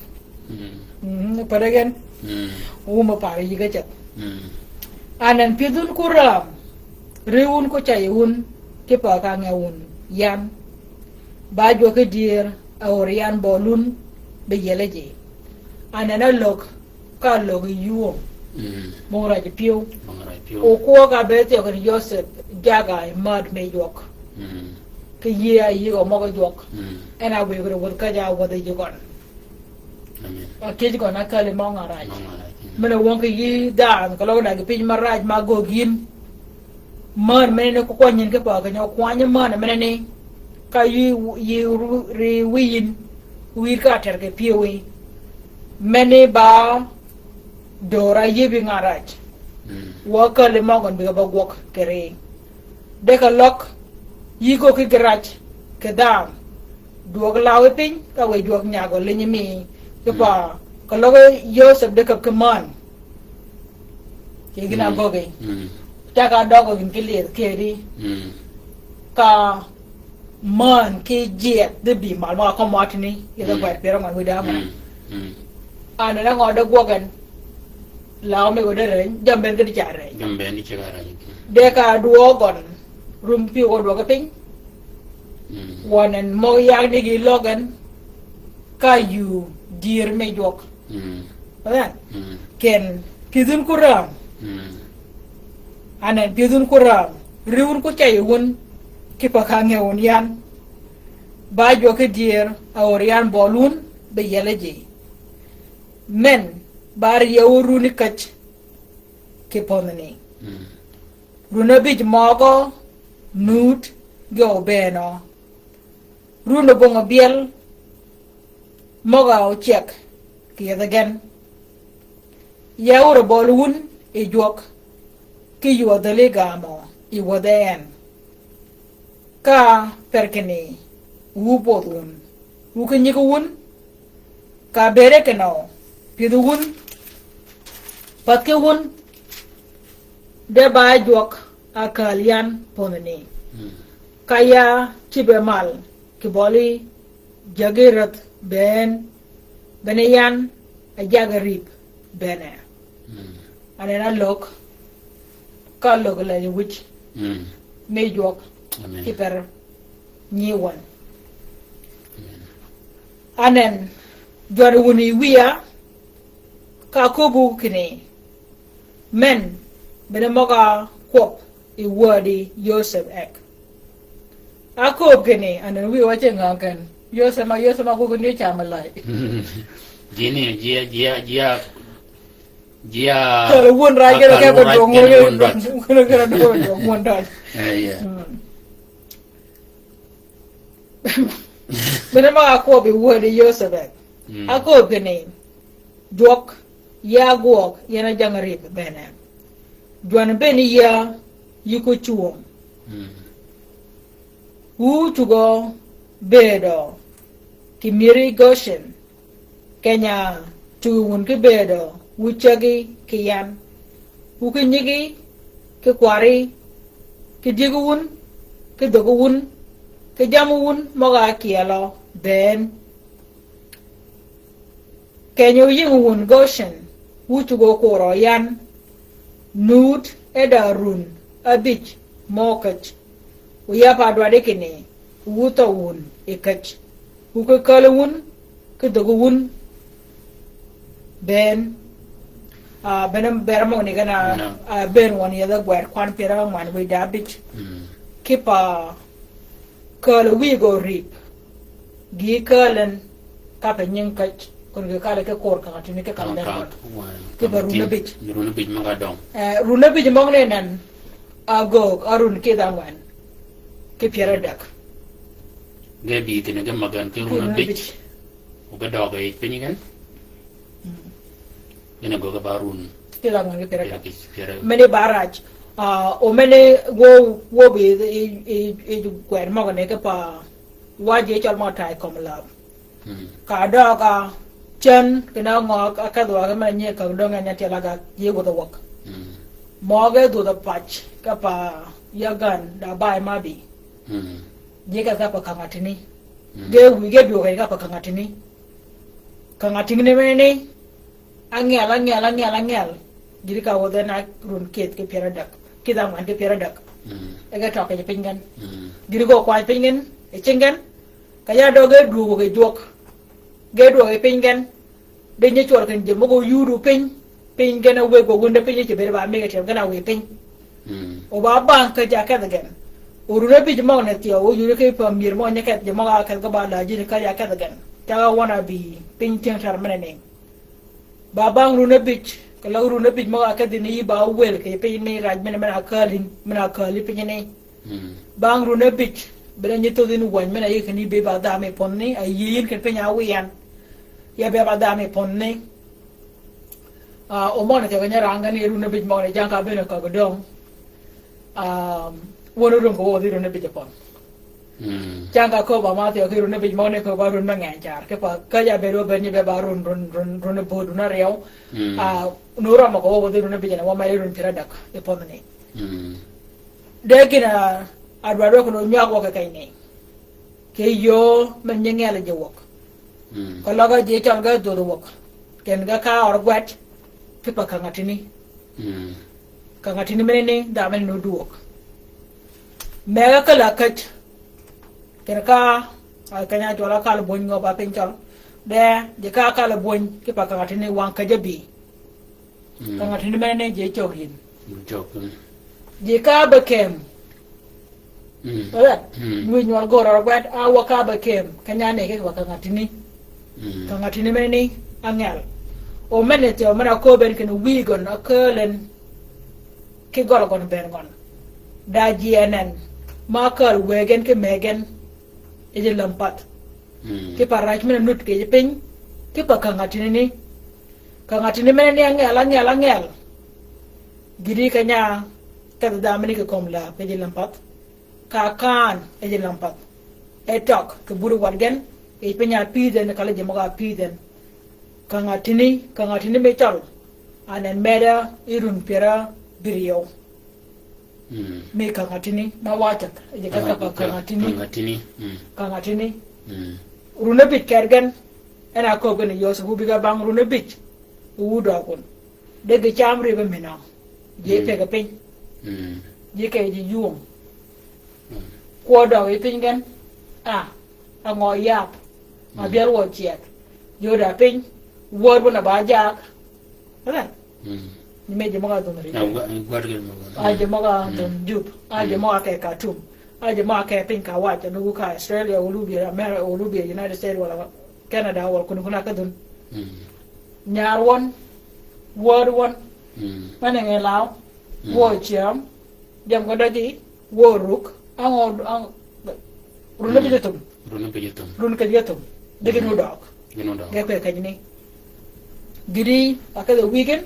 padagen uma pare yiga chat anan pidun kuram reun ko chayun ke pa ka ngeun yan ba jo ke dir awrian bolun be yeleje anan lok ka lok yuo mora je piu o ko ka be te ko Joseph jaga mad me yok ke ye yi go mo go yok ena we go wor ka ja wo de gon a ke ji gona ka le mo ngara mena won ke yi da ko lo da ke pin maraj ma go gin man mena ko ko nyin ke pa ga nyo kwa nya man mena ni ka yi ri win wir ka ter ke piu mene ba dora yebi ngaraj waka le mongon bi ba gok tere de ka lok yigo ki garaj ke dam duog lawe pin ka we duog nyago le nyimi ke pa ka logo Yosef de ka man ke gina goge ta ka dogo gin kilir keri ka man ke jet de bi mal ma ko matini ye da ba pero man we da ma ana na ngodo gogen lao me gode re jamben ke dicare de ka duogon rumpi go do ka pin wonen mo yang de gi logan ka yu dir me jok ken kidun kuram anen kidun kuram riun ko chay won ki pa ka ngewon yan ba jo ke dir awrian bolun be yeleje men bar yew runi kach ke ponani runa bij mogo nut go beno runa bongo biel moga o chek ke again yew bolun e jok ke yo delegamo I waden ka perkeni wu bodun wu ke nyigun ka bere ke no pidun patke wun de ba jok akalian ponani kaya chibemal kiboli jagirat beneyan ajagarib bene anena lok kalok la wich me jok kiper nyiwan anen jwari wuni wiya ka kobu kini men bene moga kwop I wadi Joseph ek ako kini anen wi wache ngaken Joseph ma ko ni chamalai Gini dia kalau won raja ka ba dongo ko kira do won dal iya bene ma ko bi wadi Joseph ek ako kini dok ya gok yana jangari bene juan beni ya yuko chuo tugo bedo kimiri Goshen Kenya tuun ke bedo wuchagi kiyan nyigi ke kwari ke digun ke dogun ke jamun moga kialo ben Kenya yingun Goshen tugo koro yan Nud edarun abich mokach uya padwade kene wuto wun ikach uke kalawun ke dogun ben benam beramo ni gana ben woni yada gwar kwan pera wan we dabich kipa kala we go rip gi kalan kapa nyin kach kon ga kala ke kor ka tini ke kala ke baruna bich maga dong runa bich mongne nan agog arun ke dangwan ke pera dak gebi kene ke magan ke runa bich uga doga ipini kan ina goga barun ke dangwan ke pera dak pera mene baraj o mene wo be e gwer mogane ke pa waje chal ma tai kom lab ka doga chen kena ngok akadwa ke manye ka donga nya telaga ye go the work moge do the patch kapa yagan da bai mabi je ka zapa kangatini ge wi ge do ka pa kangatini ne mene angel jadi ka woda na run ket ke peradak kita man ke peradak ega to ke pingan jadi go kwa pingan e chengan kaya do ge du ge jok ge do ge pingan de nye chor kan je mogo yuru pingan we go gunda pinje je be ba me ke gana we pin o ba ban ka ja ka daga o ru bi mo na ti o yuru ke pa mir mo nya ka je mo ka ka ba la ji ka ya ka daga ta wana bi pin tin tar mene babang runa bich kalau runa bich mo ka dini ba wel ke pin ne raj mena kali pin ne bang runa bich beren ni to din wan mena yi kani be ba da me ponni ay yin ke pin awian ya be ba da me ponni o mo ne te ganya ranga ni runa bich mo ne jang ka be ne ka godong wono rum ko di runa bich pon Jangka ko ba ma te ki runa bi mo ne ko ba run ngan jar ke pa ka ya be ro be ni be ba run bo du na reo no ra ma ko bo di runa bi na wa ma run tira dak e pon ne de kina adwa ro ko no nya ko ka kai ne ke yo men nye ngala je wok ko la ga je tan ga do wok ken ga ka or gwat ke pa ka ngatini men ne da men no du wok me ga kala kat Kerka kanya jola kala boy ngo ba penchal de ka kala boy ke pa ka tini wan ka jabi ka tini mene je chogin je ka ba kem wi nyol go ro gwat a wa ka ba kem kanya ne ke ka tini mene angel o mene te o mena ko ben ken wi gon akelen ke gol gon ben gon da GNN ma kal wegen ke megen eje lampat ke paraj mena nut ke pin ke pa kangatini mena ni angel gidi kanya ka da meni ke komla eje lampat ka kan eje lampat etok ke buru wargen e penya piden kala je moga piden kangatini me chal anen meda irun pera biriyo me kangatini ma wajat je ka kangatini runa bit kergan ena ko gani yos hu biga bang runa bit u do kon de ge chamri be mena je pe ga pin je ke ji yuom ko do e pin gan a ngo yap ma biar wo chiet yo da pin wo bu na ba jak right ni me je mo ga don ri je mo ga don jup je mo ka Khartoum je mo ka pin ka wa je nu ka Australia ulubi America ulubi United States wala Canada wala kun kuna ka don nyar won word won mana nge lao wo chiam jam ko dadi wo ruk ang runa bijetum runa bijetum dege no dog ge ko ka ni gidi akada weekend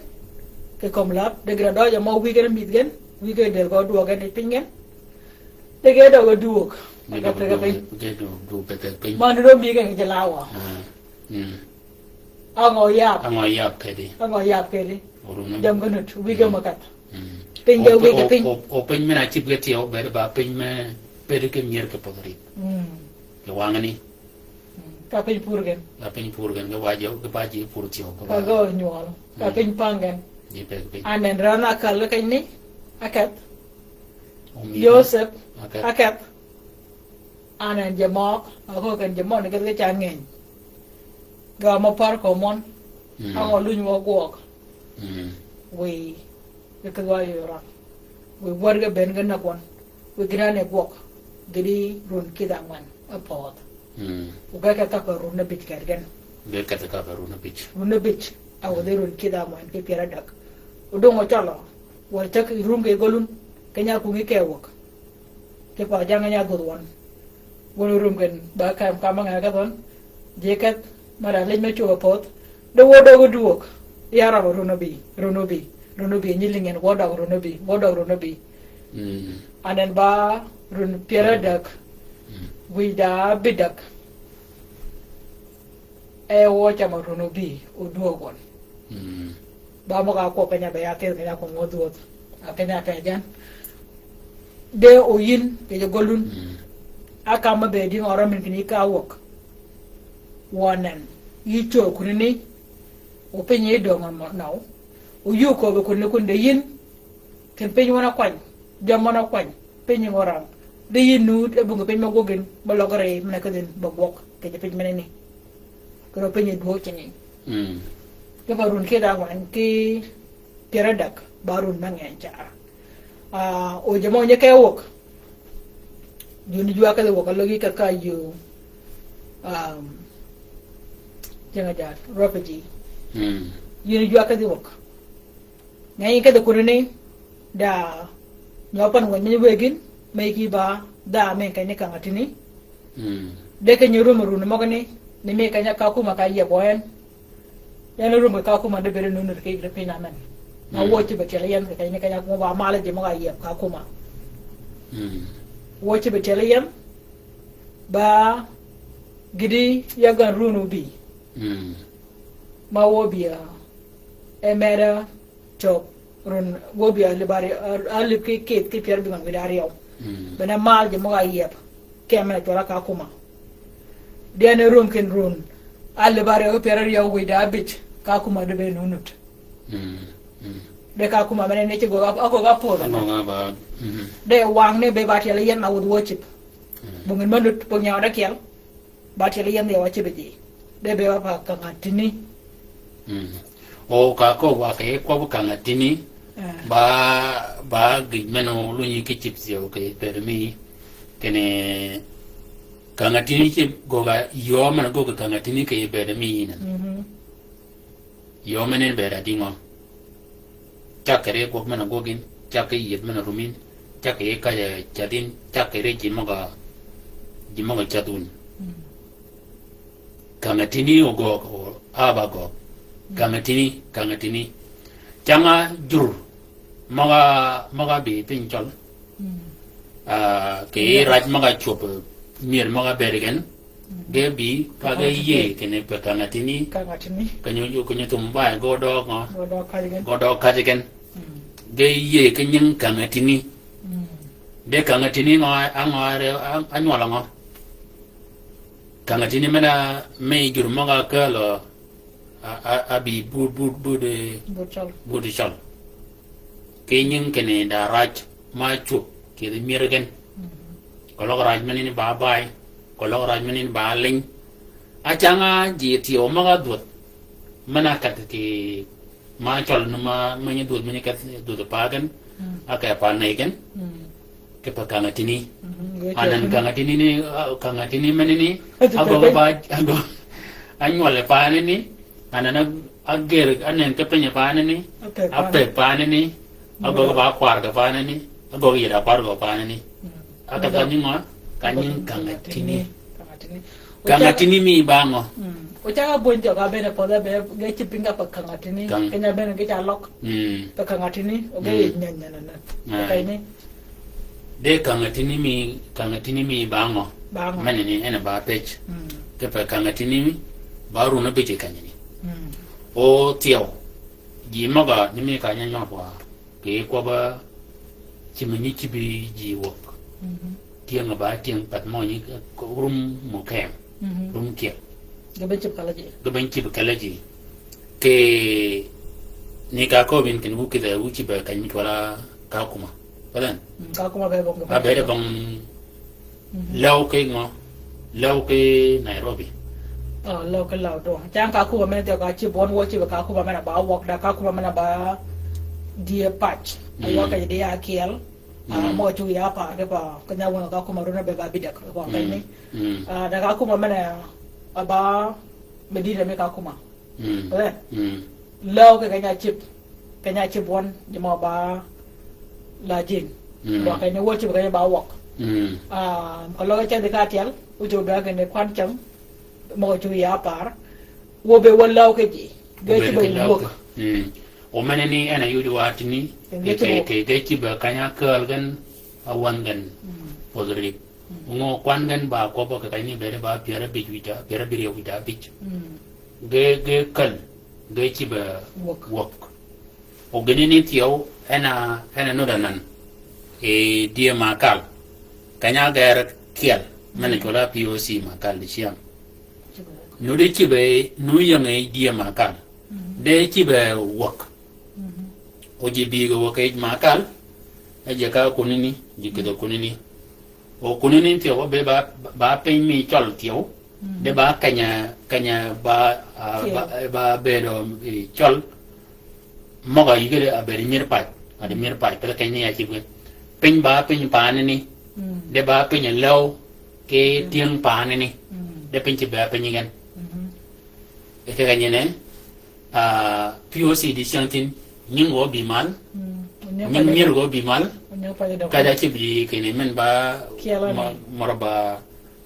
ke kom lab dege do ja mo weekend mit gen weekend del go do ga ni pingen dege do go duok ga pe ga pe man do mi ga je lawa ango yap kedi jam ganut weekend makat pinga weekend ping open mena chip ga tio be ba pin me pe ke mier ke podri ke wangani ka pin purgen ga wajo ke ba ji pur tio ka go nyol ka pin pangen ji pe anen rana kal ka ni akat Joseph akat anen jamok ako kan jamok ni ka changen ga mo par ko mon ango luñ wo gok we ke ga yora we warga ben ga nakon we grane gok gidi run kidangan apot uga ka ka run na bit kergen be ka ka run na bit aw de run kidangan ke pira dak udongo chalo wal tak run ke golun kenya ku ngi ke wok ke pa janga nya godwan wonu rum gen ba kam kamanga ga don jekat mara leñ ma chuwa pot do wodo go duok yara runobi nyilingen wodo runobi anen ba run pera dak wida bidak e wo chama runobi o duogon ba mo ka ko penya be atel kanya ko ngoduot apenya ka jan de o yin ke golun akama be di ngora min kini ka wok wonan yicho kunini o penye do ngam naw o yuko be kunde yin ken penye wana kwany jamana kwany penye ngorang de yin nut e bunga penye magogen balogare mena kadin bobok ke penye meneni ko penye do chini ke barun ke da wan ki peradak barun mangenja o jamo nye ke wok juni jua ka wok logi ka kayu jangan jahat, refugee. Yuni jua ka diwak. Ngayon ka da kunini da nyapan wan wegin may kiba da men kanya kangatini. De kanya rumaru na magani ni me kanya kakuma kaya boyan. Yan rumaru kakuma de bere nunur kay grape naman. Na wochi ba yan kanya kuma ba mala je mga iya kakuma. Wochi ba yan ba gidi yagan runubi. Ma wobia emera chop run wobia libari alip ke pier bingang bidario bana mal je moga yep kemena tola ka kuma dene rum ken run alibari o pier yo wida bit ka kuma de be nunut de ka kuma bana ne ci go ako ga polo de wang ne be batia le yen ma wud wochip bungin manut bu nyaw da kel batia le yen de wochip ji de be wa ka ngatini o ka ko wa ke ko ka ngatini ba gimeno lu ni ke chips yo ke permi kene ka ngatini ke go ga yo man go ka ngatini ke permi na yo menen be ra dingo chakere ko man go gin chakai yet man rumin chakai ka ya chadin chakere jimoga chadun kangatini o go aba go kangatini changa jur maga be pinchol ke raj maga chop mir maga bergen ge bi ka ge ye kene pe kangatini kanyo tumba go do kajigen ge ye kenyen kangatini de kangatini ngo angore anyola ngo kangatini mena me jurmo ga kalo abi bu de bu chal kenyin kene da raj ma chu ke de mirgen ko lo raj manini ba bai ko lo raj manini ba ling a changa ji ti o ma ga dut mana kat ti ma chol no ma ni dut mani kat dut pagan aka pa negen ke pa kangatini anan kangatini ni kangatini manini ago ba ago anyole pa ni anan ager anen ke penya pa ni ape pa ni ago ba kwar ga pa ni ago ira kwar ga pa ni aka tani ngo kanyin kangatini mi bango Ucaga bonjo ga bene poda be ge chipinga pa kangatini kenya bene ge chalok pa kangatini oge nyanya na kaini de kangatini mi bango manini ena ba pech ke pa kangatini mi baru na beje kanyani o tiao ji maga ni mi kanya nya pa ke ko ba chimini chibi ji wok tiang ba tiang pat mo ni ko rum mo kem rum kia gaban kalaji ke ni ka ko bin kin wuki da wuki ba kan mitwala ka kuma badan ka kuma ba bongo ba be bang law ke Nairobi law ke law do jang ka kuma men te ka chi bon wo chi ka kuma men ba wok da ka kuma men ba dia patch ayo ka dia kiel mo chu ya pa de ba ka nya won ka kuma ro na be ba bidak ko ka ni da ka kuma men aba medida me ka kuma law ke kanya chip won jamo ba la jin ba ka ni wo chi ka ba wok ko lo ka de ka tiel u jo ba ke ne kwan cham mo chu ya par wo be won law ke ji ge chi ba wok o manani ana yudu watini ke chi ba kanya kal gan awan gan podri ngo kwan gan ba ko ba ka ni bere ba piara bi wita piara bi wita bi ge kal ge chi ba wok o gene ni tiao ana no danan e dia makal kanya gar kiel mana kola POC makal di siam no de chi be no yang e dia makal de chi ba wok o ji bi go ke makal aja ka kunini jikedo kunini o kunini tiao be ba pe mi chol tiao de ba kanya ba be do chol moga yigere aberi mirpat ade mirpat pela kanya ya chibu pin ba pin panini de ba pin law ke tiang panini de pin chi ba pin ngan e ke kanya ne POC di siantin nying go bimal nying mir go bimal kada chi bi kene men ba maraba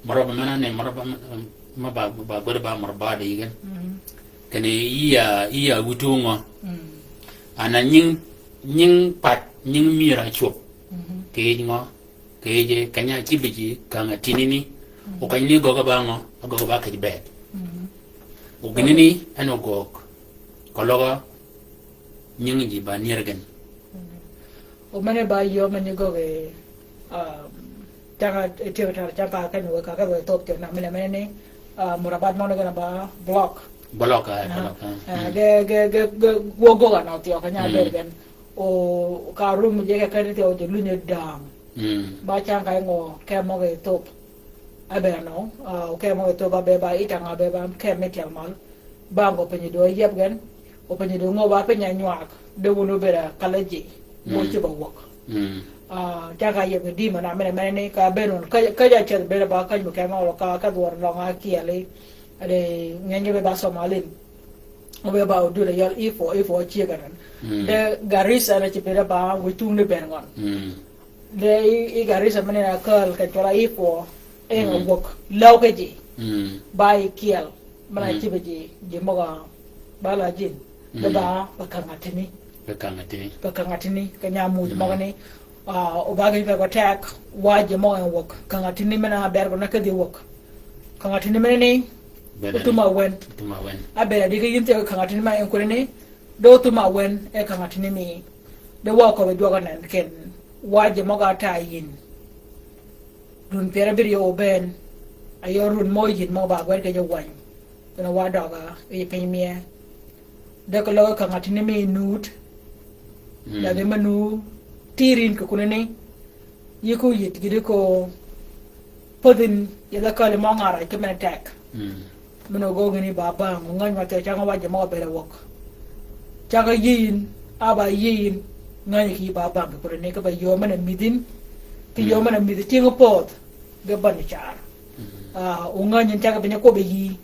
mana ne maraba ma ba gorba maraba de igen kene iya wutungo ana nying pat nying mira chop ke ngo ke je kanya chi bi kanga tinini o kanni go ga bango go ba ka be o ginini ano go kologa nying ji ba niergen o mane ba yo mane go ge jaga tiyo tar japa kan wo ka ga top te na mane ne murabat mo na ba block ge wo go ga na tiyo kanya bergen o ka rum je ka kan tiyo je lunye dam ba chang kai ngo ke mo ge top abe no o ke mo to ba be ba itanga be ba ke metel mal ba ngo penyi do yeb gen o penyi do ngo ba penya nyak de wono bera kalaji mo ci ba wok jaga yeb di mana mene ka benon ka ja cher bera ba ka mo ke ngo ka dor lo nga kiale ade ngenye be ba somalin o be ba do le yal ifo ci garan de garisa na ci bera ba wutung ne bengon de I garisa mene na kal ka tola ifo e ngo wok law ke ji ba kiel mana ci be ji mo ga bala jin de ba kangatini kanya mu magani o bagi ka attack waje mo en wok kangatini mena bergo na kadi wok kangatini mena ni tuma wen abela dike yinte kangatini ma en kurene do tuma wen e kangatini mi de woko be joga nan ken waje mo ga ta yin run pera bir yo ben ayo run mo yin mo ba gwer ke jo wan kana wa doga e pe mie de ko lo ka ngati ne me nut la de manu tirin ko kunene yiko yit gide ko podin ya da kale mo ngara ke men tek meno go gani baba mo ngan ma te changa wa jama bere wok changa yin aba yin ngan ki baba ko ne ka ba yo mana midin ki yo mana midin tingo pot ga ban char ungan yin changa benya ko be yi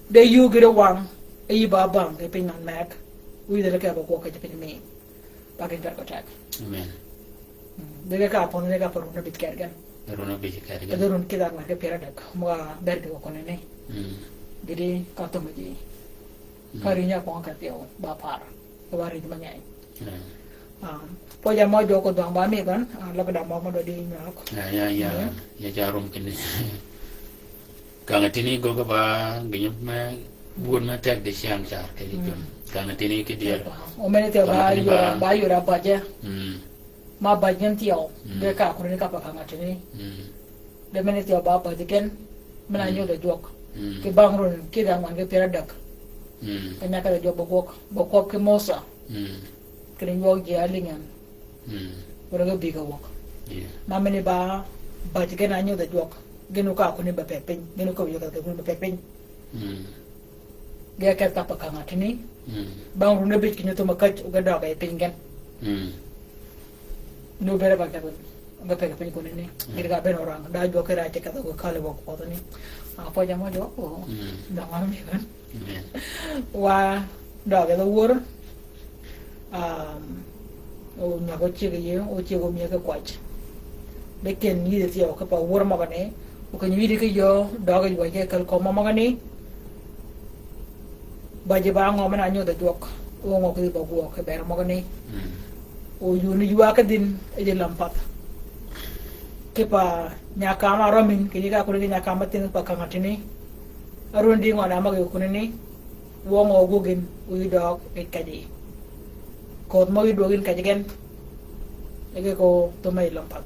de yu gide wang e baba ga pe nan mak wi de ka ba ko ka pe me ba ga ko tak amen de ka pon de ka por na bit kergan rona be kergan de ron kidar na ke pera dak mo ber ko ne jadi kata macam karinya ko angkat dia bapar kawari manyai poja mo joko doang ba mi kan la ka damo mo do di nyok ya jarum kini kangatini go ba ginyum ma buon ma tek de siang char ke jom kangatini ke dia o mene te ba yo ra ba je ma ba nyam tio de ka ko ni ka pa kangatini de mene te ba ba de ken menanyo de jok ke bang ron ke dang man ke pera dak kanya ka jo bokok ke mosa kren yo je alingan ora ga biga wok na mene ba je ke nanyo de jok genu ka ko ni ba pepin genu ko yo ka ko ba pepin ge ka ta pa ka ngatini bang ron ne bit kinyo to makat ga da ga pingen no bere ba ka ga pe pin ko ni ga ben orang da jo ke ra che ka ko khale wok ko ni apa jam ada oh dah malam ni kan wah dah kita wur oh nyago ciri ye oh ciri gomnya ke kuat beken ni dia tiap ke wur makane bukan ni dia ke yo dah ke buat ke kalau kau makane baju bang ngomong anyo dah juak oh ngok di bawah ke bayar makane oh yuni juak ke din aja lampat kepa nyakama ramin kini ka kuni nyakama tin pa kangatini arun di ngona mag yukunini wong ogugin uy dog ikadi kot mo idogin kajigen ege ko tumay lampat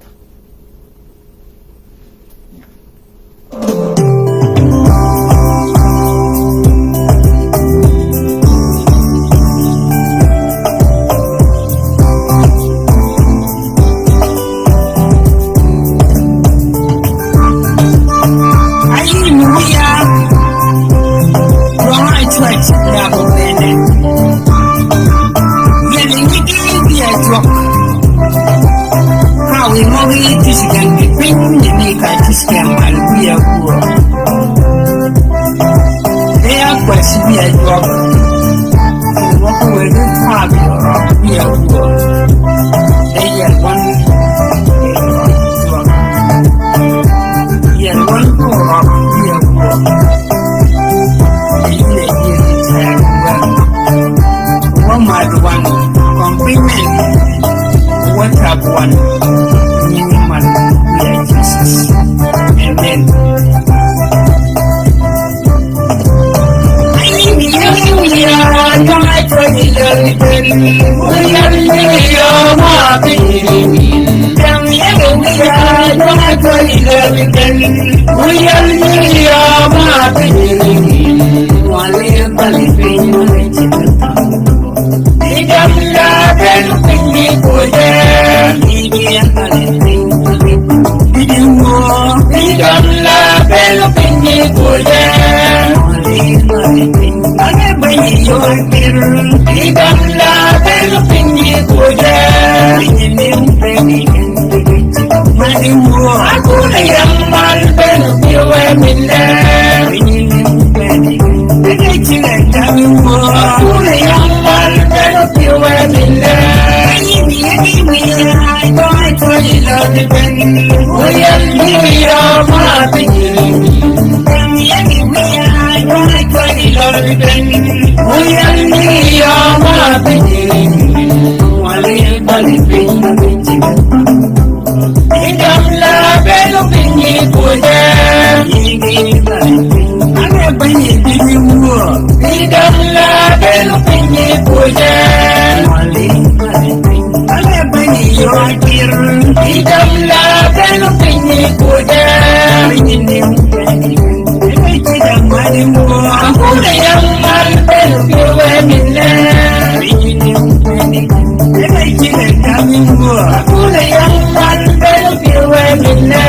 Hiduplah belu pinyi kuda ini Akuna yang mal belu piwe minna Akuna yang mal belu piwe minna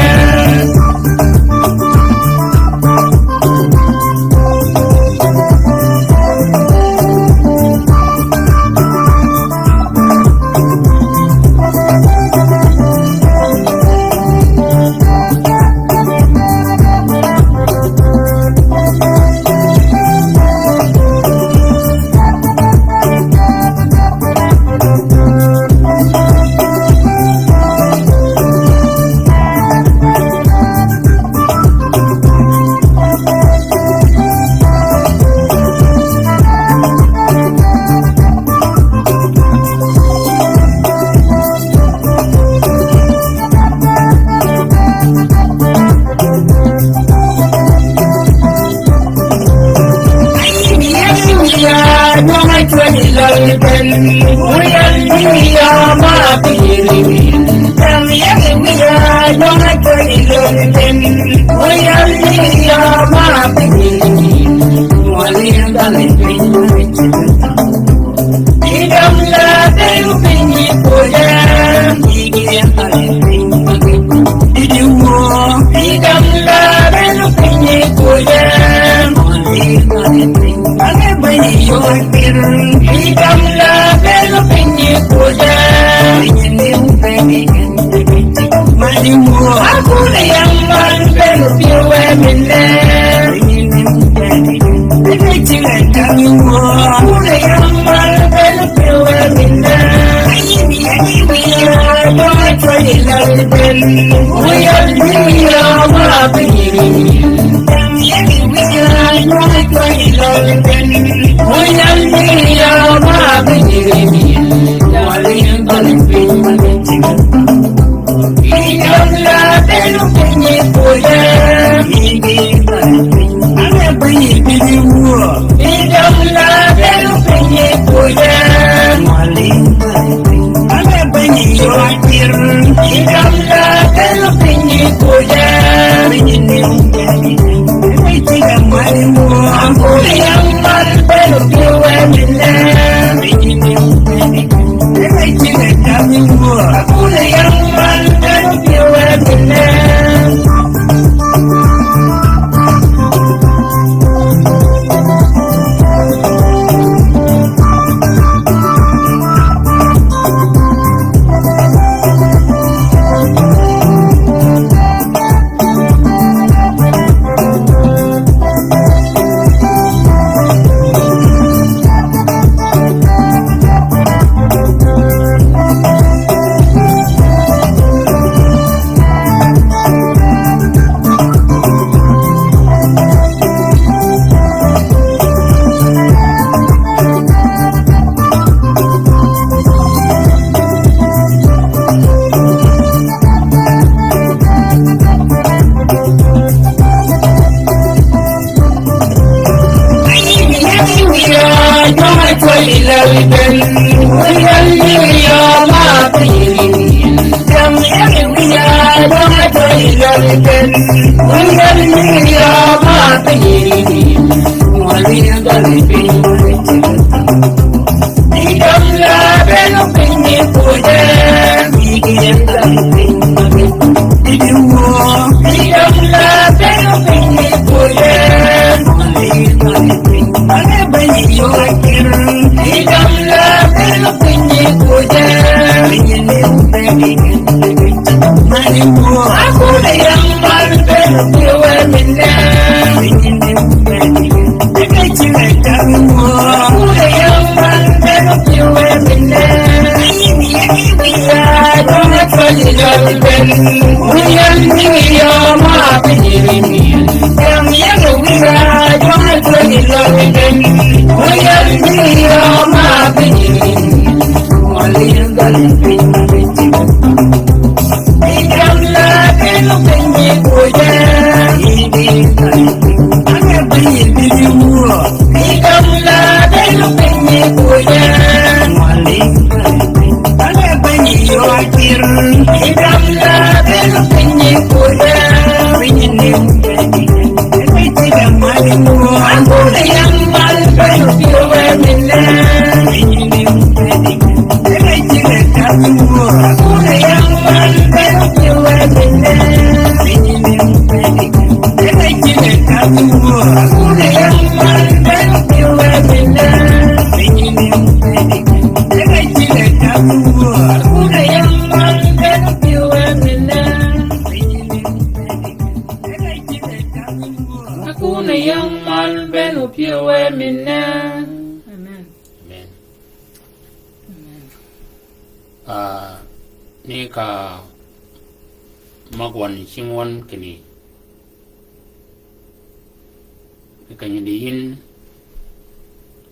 Hiduplah Kuna yaman benu piwe mina. Hakuna yaman benu piwe mina. Amen. Amen. Ni ka magwan singwan kini kanya diin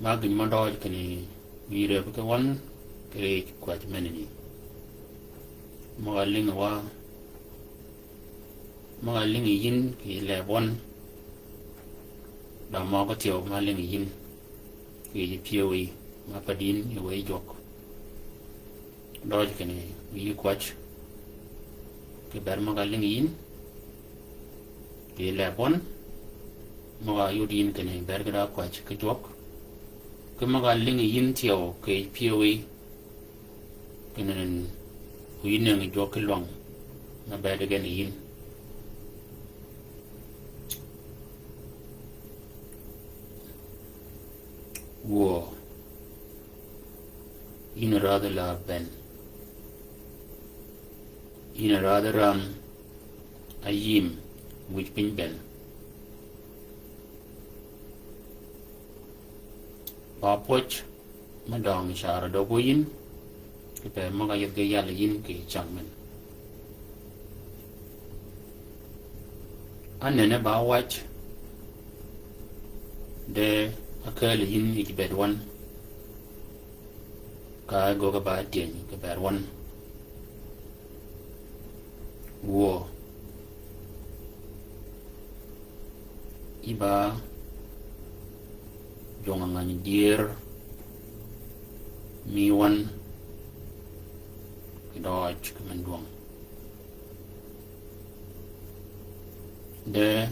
magin mandoj kini wire pakawan kere kwat menini magaling yin ki lebon da mo ko tio maling yin ki piewi ma padin ye we jok doj kini wi kwat ke ber magaling yin ki lebon maga yudin kini ber gada kwat ke jok ke magaling yin tio ke piewi kenen wineng jok long na ber gen yin wo in rather la ben in rather ayim which pin ben pa poch madong shara do yin ke pe maga yet ge yal yin ke changmen anene ba watch de akal yin ki bed one ka go ga ba tien ke bed one wo iba jonga ngani dier mi wan dodge kemenduang de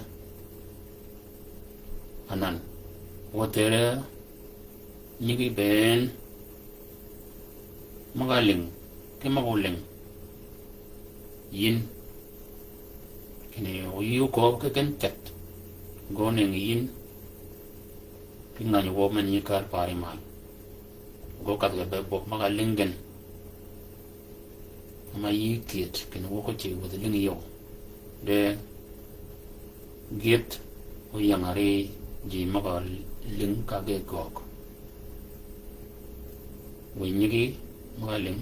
anan wotere nyigi ben magaling ke maguling yin kini oyu ko ke ken chat goning yin ngani wo man yikar pari mal go kat ga be bok magaling gen ma yikit kini wo ko chi wo de ling yo de git o yangare ji magal ling ka ge gok winyigi magaling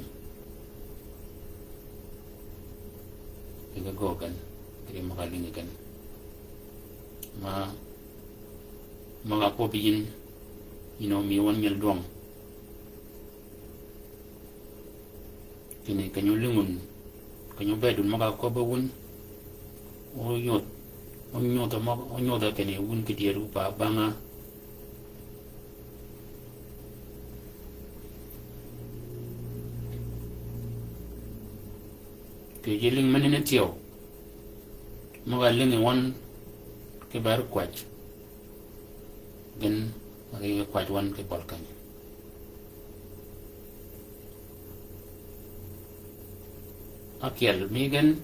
ga gogan kiri magaling gen maga ko biyin mi won nyel dong kini kanyo lingun kanyo bedun maga ko ba wun o nyota kene wun ki dieru pa banga ke jeling manene tio maga lingi won ke bar kwach gen magi kwach wan ke balkan akel migen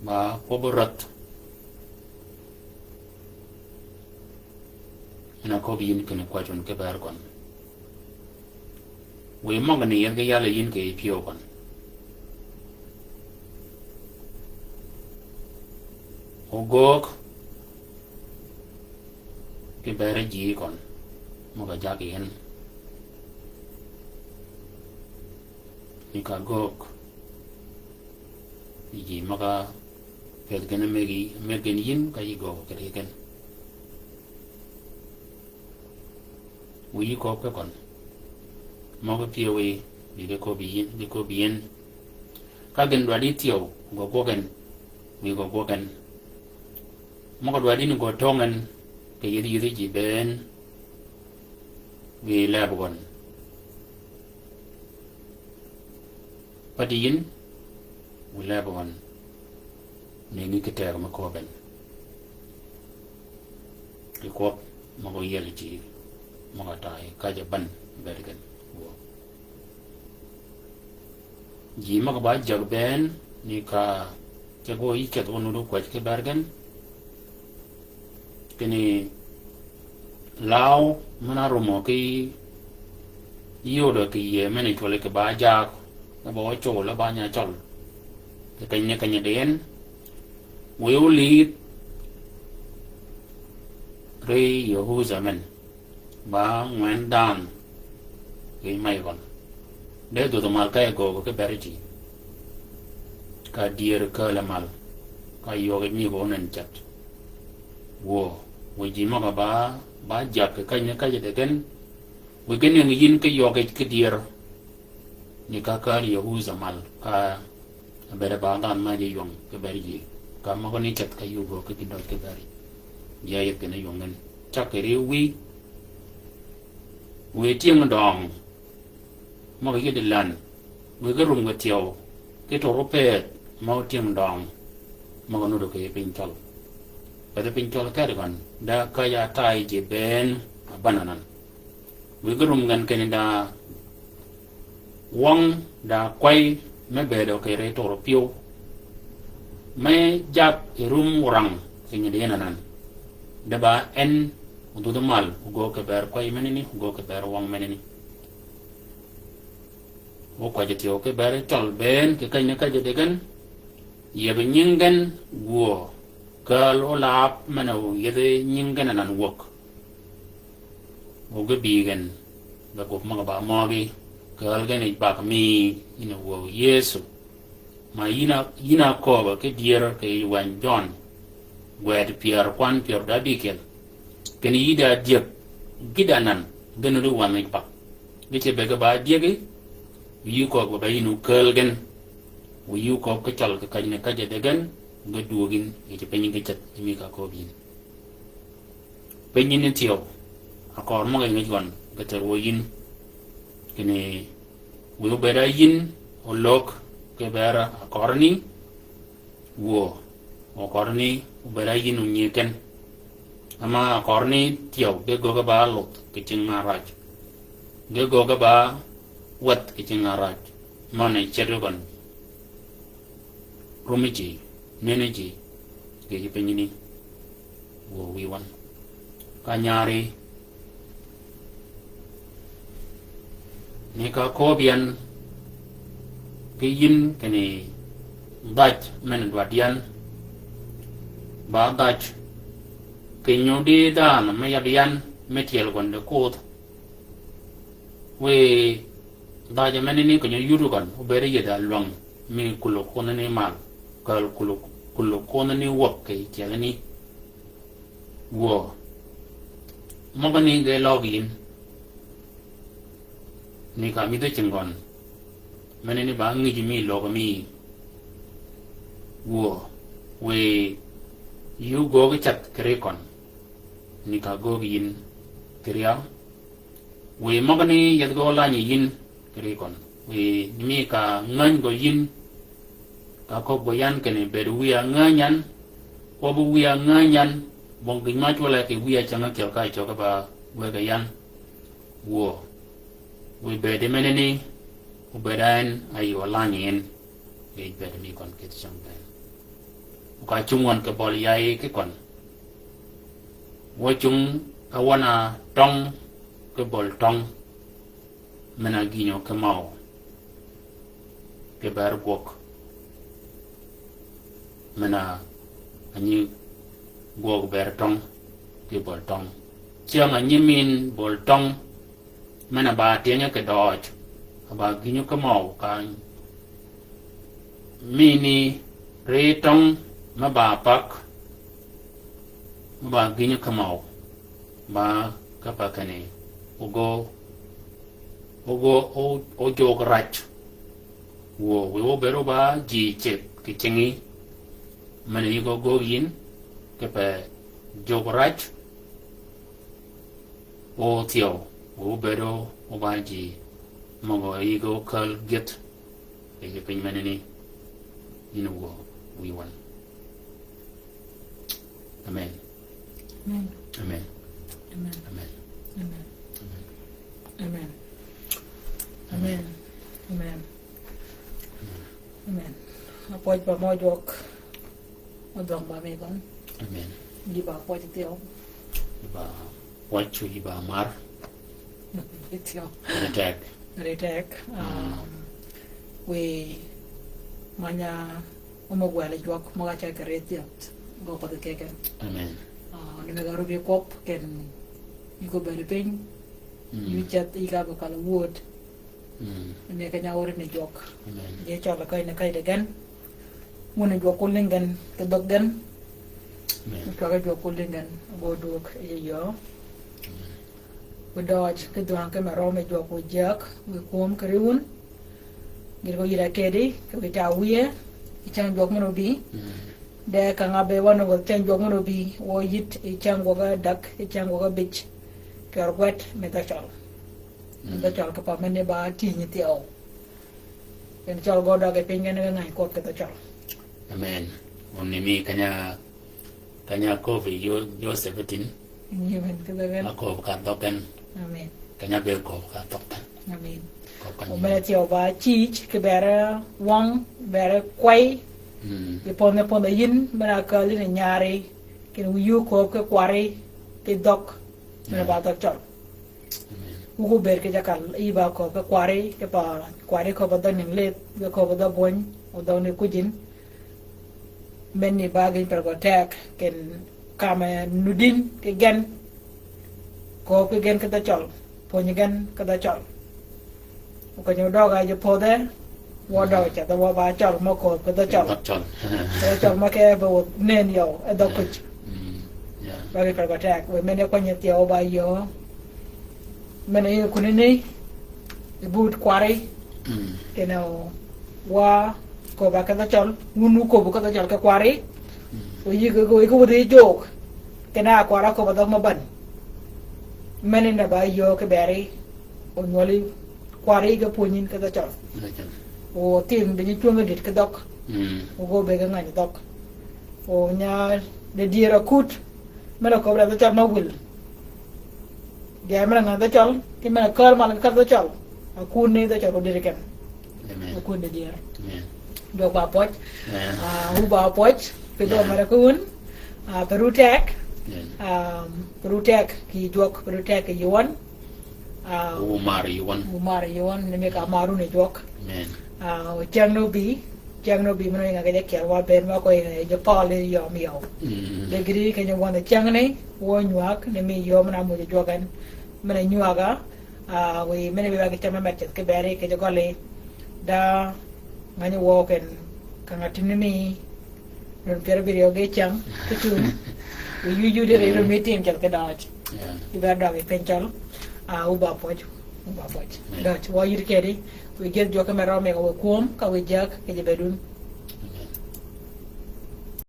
ma poborat ina ko biyin ke kwach wan ke bar kon we mogani yen ke yale yin ke pio kon ogok ke bare ji kon moga jagi hen ni ka gok ji moga pel gena megen yin ka yi go ke gen wi ko ke kon moga piwe bi ko biyin ka gen wadi tio go gogen wi go gogen moga wadi ni go tongen ke yidi ji ben wi labon padiyin wi labon ne ni ke ter ma ko ben ke ko mo go yel ji mo ga tai ka ja ban bergen wo ji ma ba jag ben ni ka ke go yi ke do no ko ke bergen kini lao mana romo ki yêu được cái mình cho lấy cái ba già cái bó chỗ là ba nhà chọn cái nhà đến will lead rồi Jerusalem ba ngoan đàn cái mày còn để tụi mal cái go cái beri ka dier ka la mal ka yo cái ni go nen chat wo ji ma ba jak cái nhà cái de gen we gen yang yin cái yo cái dier ni ka Jerusalem ka bere ba dan ma je yong cái beri ka ma ko ni chat ka yo go cái tin cái beri ya ye cái này yong ngen chắc cái riu we tieng dong mà cái đi lần với cái rung cái chiều cái thổ rốt mau tiêm đòn mà còn được cái pin chol và cái pin chol cái còn đã cái ya tai chỉ bên bananan với cái rung gần cái đã quăng đã quay mấy bề đầu cái thổ rốt piu mấy giặc cái rung răng cái như thế này đã ba en untuk temal go ke ber quay mấy này go ke ber quăng mấy này wo kwa je tio ke bare tol ben ke kanya ka je degen ye be nyingen wo ka lo la mano ye de nyingen nan wok wo ge bi gen ba ko ma ba mo gi ka ge ni ba mi ina wo yesu ma ina ko ba ke dier ke wan john wed pier kwan pier da bi ken ken yida diek gidanan genu ru wan ni pa ge che be ga ba diegi yu ko ba yinu kelgen yu ko ka chal ka kanya ka je degen ga duogin ite penyin ga chat mi ka ko bin penyin ni tio akor mo ga ngon ga ter wo yin kene wo bera yin o lok ke bera akorni wo akorni bera yin nyeken ama akorni tio ge go ga ba lot ke ching maraj ge go ga ba wat ke ngaraj mane chedogan rumiji neneji ke penyini wo wiwan kanyari nika kobian ke yin kene daj men dwadian ba daj ke nyodi dan mayabian metiel gonde kot we da je menini ko yuru kan o bere yeda long mi kulo kono ni mal kal kulo kono ni wok ke jelani wo mo bani de login ni ka mi de chengon menini ba ngi ji mi log mi wo we yu go ga chat kre kon ni ka go yin kriya we mo bani yed go la ni yin Kirikon, we ni ka ngan go yin ka ko boyan kene beru wi nganyan ko bu wi nganyan bong ging ma chola ke wi changa kel ka cho ka ba we ga yan wo we be de meneni u bedan ayo lanyen be be de mi kon ke chang ben ka chungwan ke bol yai ke kon wo chung ka wana tong ke bol tong mena ginyo ke mau ke bar gok mena ani gok ber tong ke bol tong chiang ani min bol tong mena ba tienya ke doj ba ginyo ke mau ka mini re tong ma ba pak ba ginyo ke mau ba ka pa kane ugo o jog rach wo bero ba ji che ki chengi mani go yin ke pe jog rach o tio wo bero o ba ji mo go go kal get e pe mani ni ino wo we want amen amen amen amen amen amen amen amen amen amen apoi pa mo jok odong ba me kon amen di ba po ti teo ba wachu ba mar Tio. attack. Retek. We manya umogwale jwak mga cha karetiat go pa de keke. Amen. Ne mega rubi kop ken iko bele pen. You chat iga ba kala wood. Ne kanya ore ne jok. Amen. Ye cha la kai na kai de gan. Muna jok kulingan ke doggan. Amen. Ka ga jok kulingan go duk ye yo. We dodge ke duan ke maro me jok wo jak we kom kriun. Gir go yira kedi ke we ta wiye. Ichang jok mono bi. De ka ngabe wono go chen jok mono bi wo yit ichang go ga dak ichang go ga bich. Kar gwet me ta chal. Me chal ka pa mene ba ti ni ti au. Ken chal go da ke pingen ngai ko ke ta chal. Amen. Onimi kanya kofi yo 17. Ni men ke da gan. Ako ka token. Amen. Kanya be ko ka token. Amen. Ko kan. O me ti o ba chi ke bere wang bere kwai. Ye pone yin mera ka li ne nyare ken yu ko ke kware ke dok me ba ta chal. Ugo ber ke jakal I ba ko ke kware ke pa kware ko ba da ning le ko ba da bon o da ne kujin men ni ba ge per go tek ken kama nudin ke gen ko ke gen ke ta chal po ni gen ke ta chal o ko nyu do ga je po de wo do cha da wo ba chal mo ko ke ta chal Chal. ta chal ma ke ba nen yo e do kuch Yeah. ba ge per go tek we men ko ni ti o ba yo men e ko ni but kware ke no wa ko ba ka ta chal ngunu ko bu ka ta chal ka kware o yi ko de jok ke na kwara ko ba da ma ban men na ba yo ke bere o noli kware ga punin ka ta chal o tim de ni tunga dit ka dok o go be ga ngani dok o nya de dira kut mera ko bra ta chal ma wul ga mera ngani ta chal ke mera kar mal ka ta chal aku ne ta chal o dire ken Amen. aku ne dira Amen. do ba poch Yeah. u ba poch pe do mera ko un perutek Yeah. perutek ki jok perutek yuan Umar you want. umar yuan ne me ka maru ne jok Amen. chang no bi mano nga ga ke wa ben ma ko e je pa le yo mi yo de gri ke ne wona chang ne wo nyuak ne mi yo na mo je jogan mena nyuaga we mena be ga chama met ke bere ke je gole da ngani wo ken kanga tinimi non per video ge chang ke tu we you de re meeting ke dach Yeah. iba da we penchal uba poj dach wo yir kedi we get jo kamera me ko kom ka we jak ke je bedun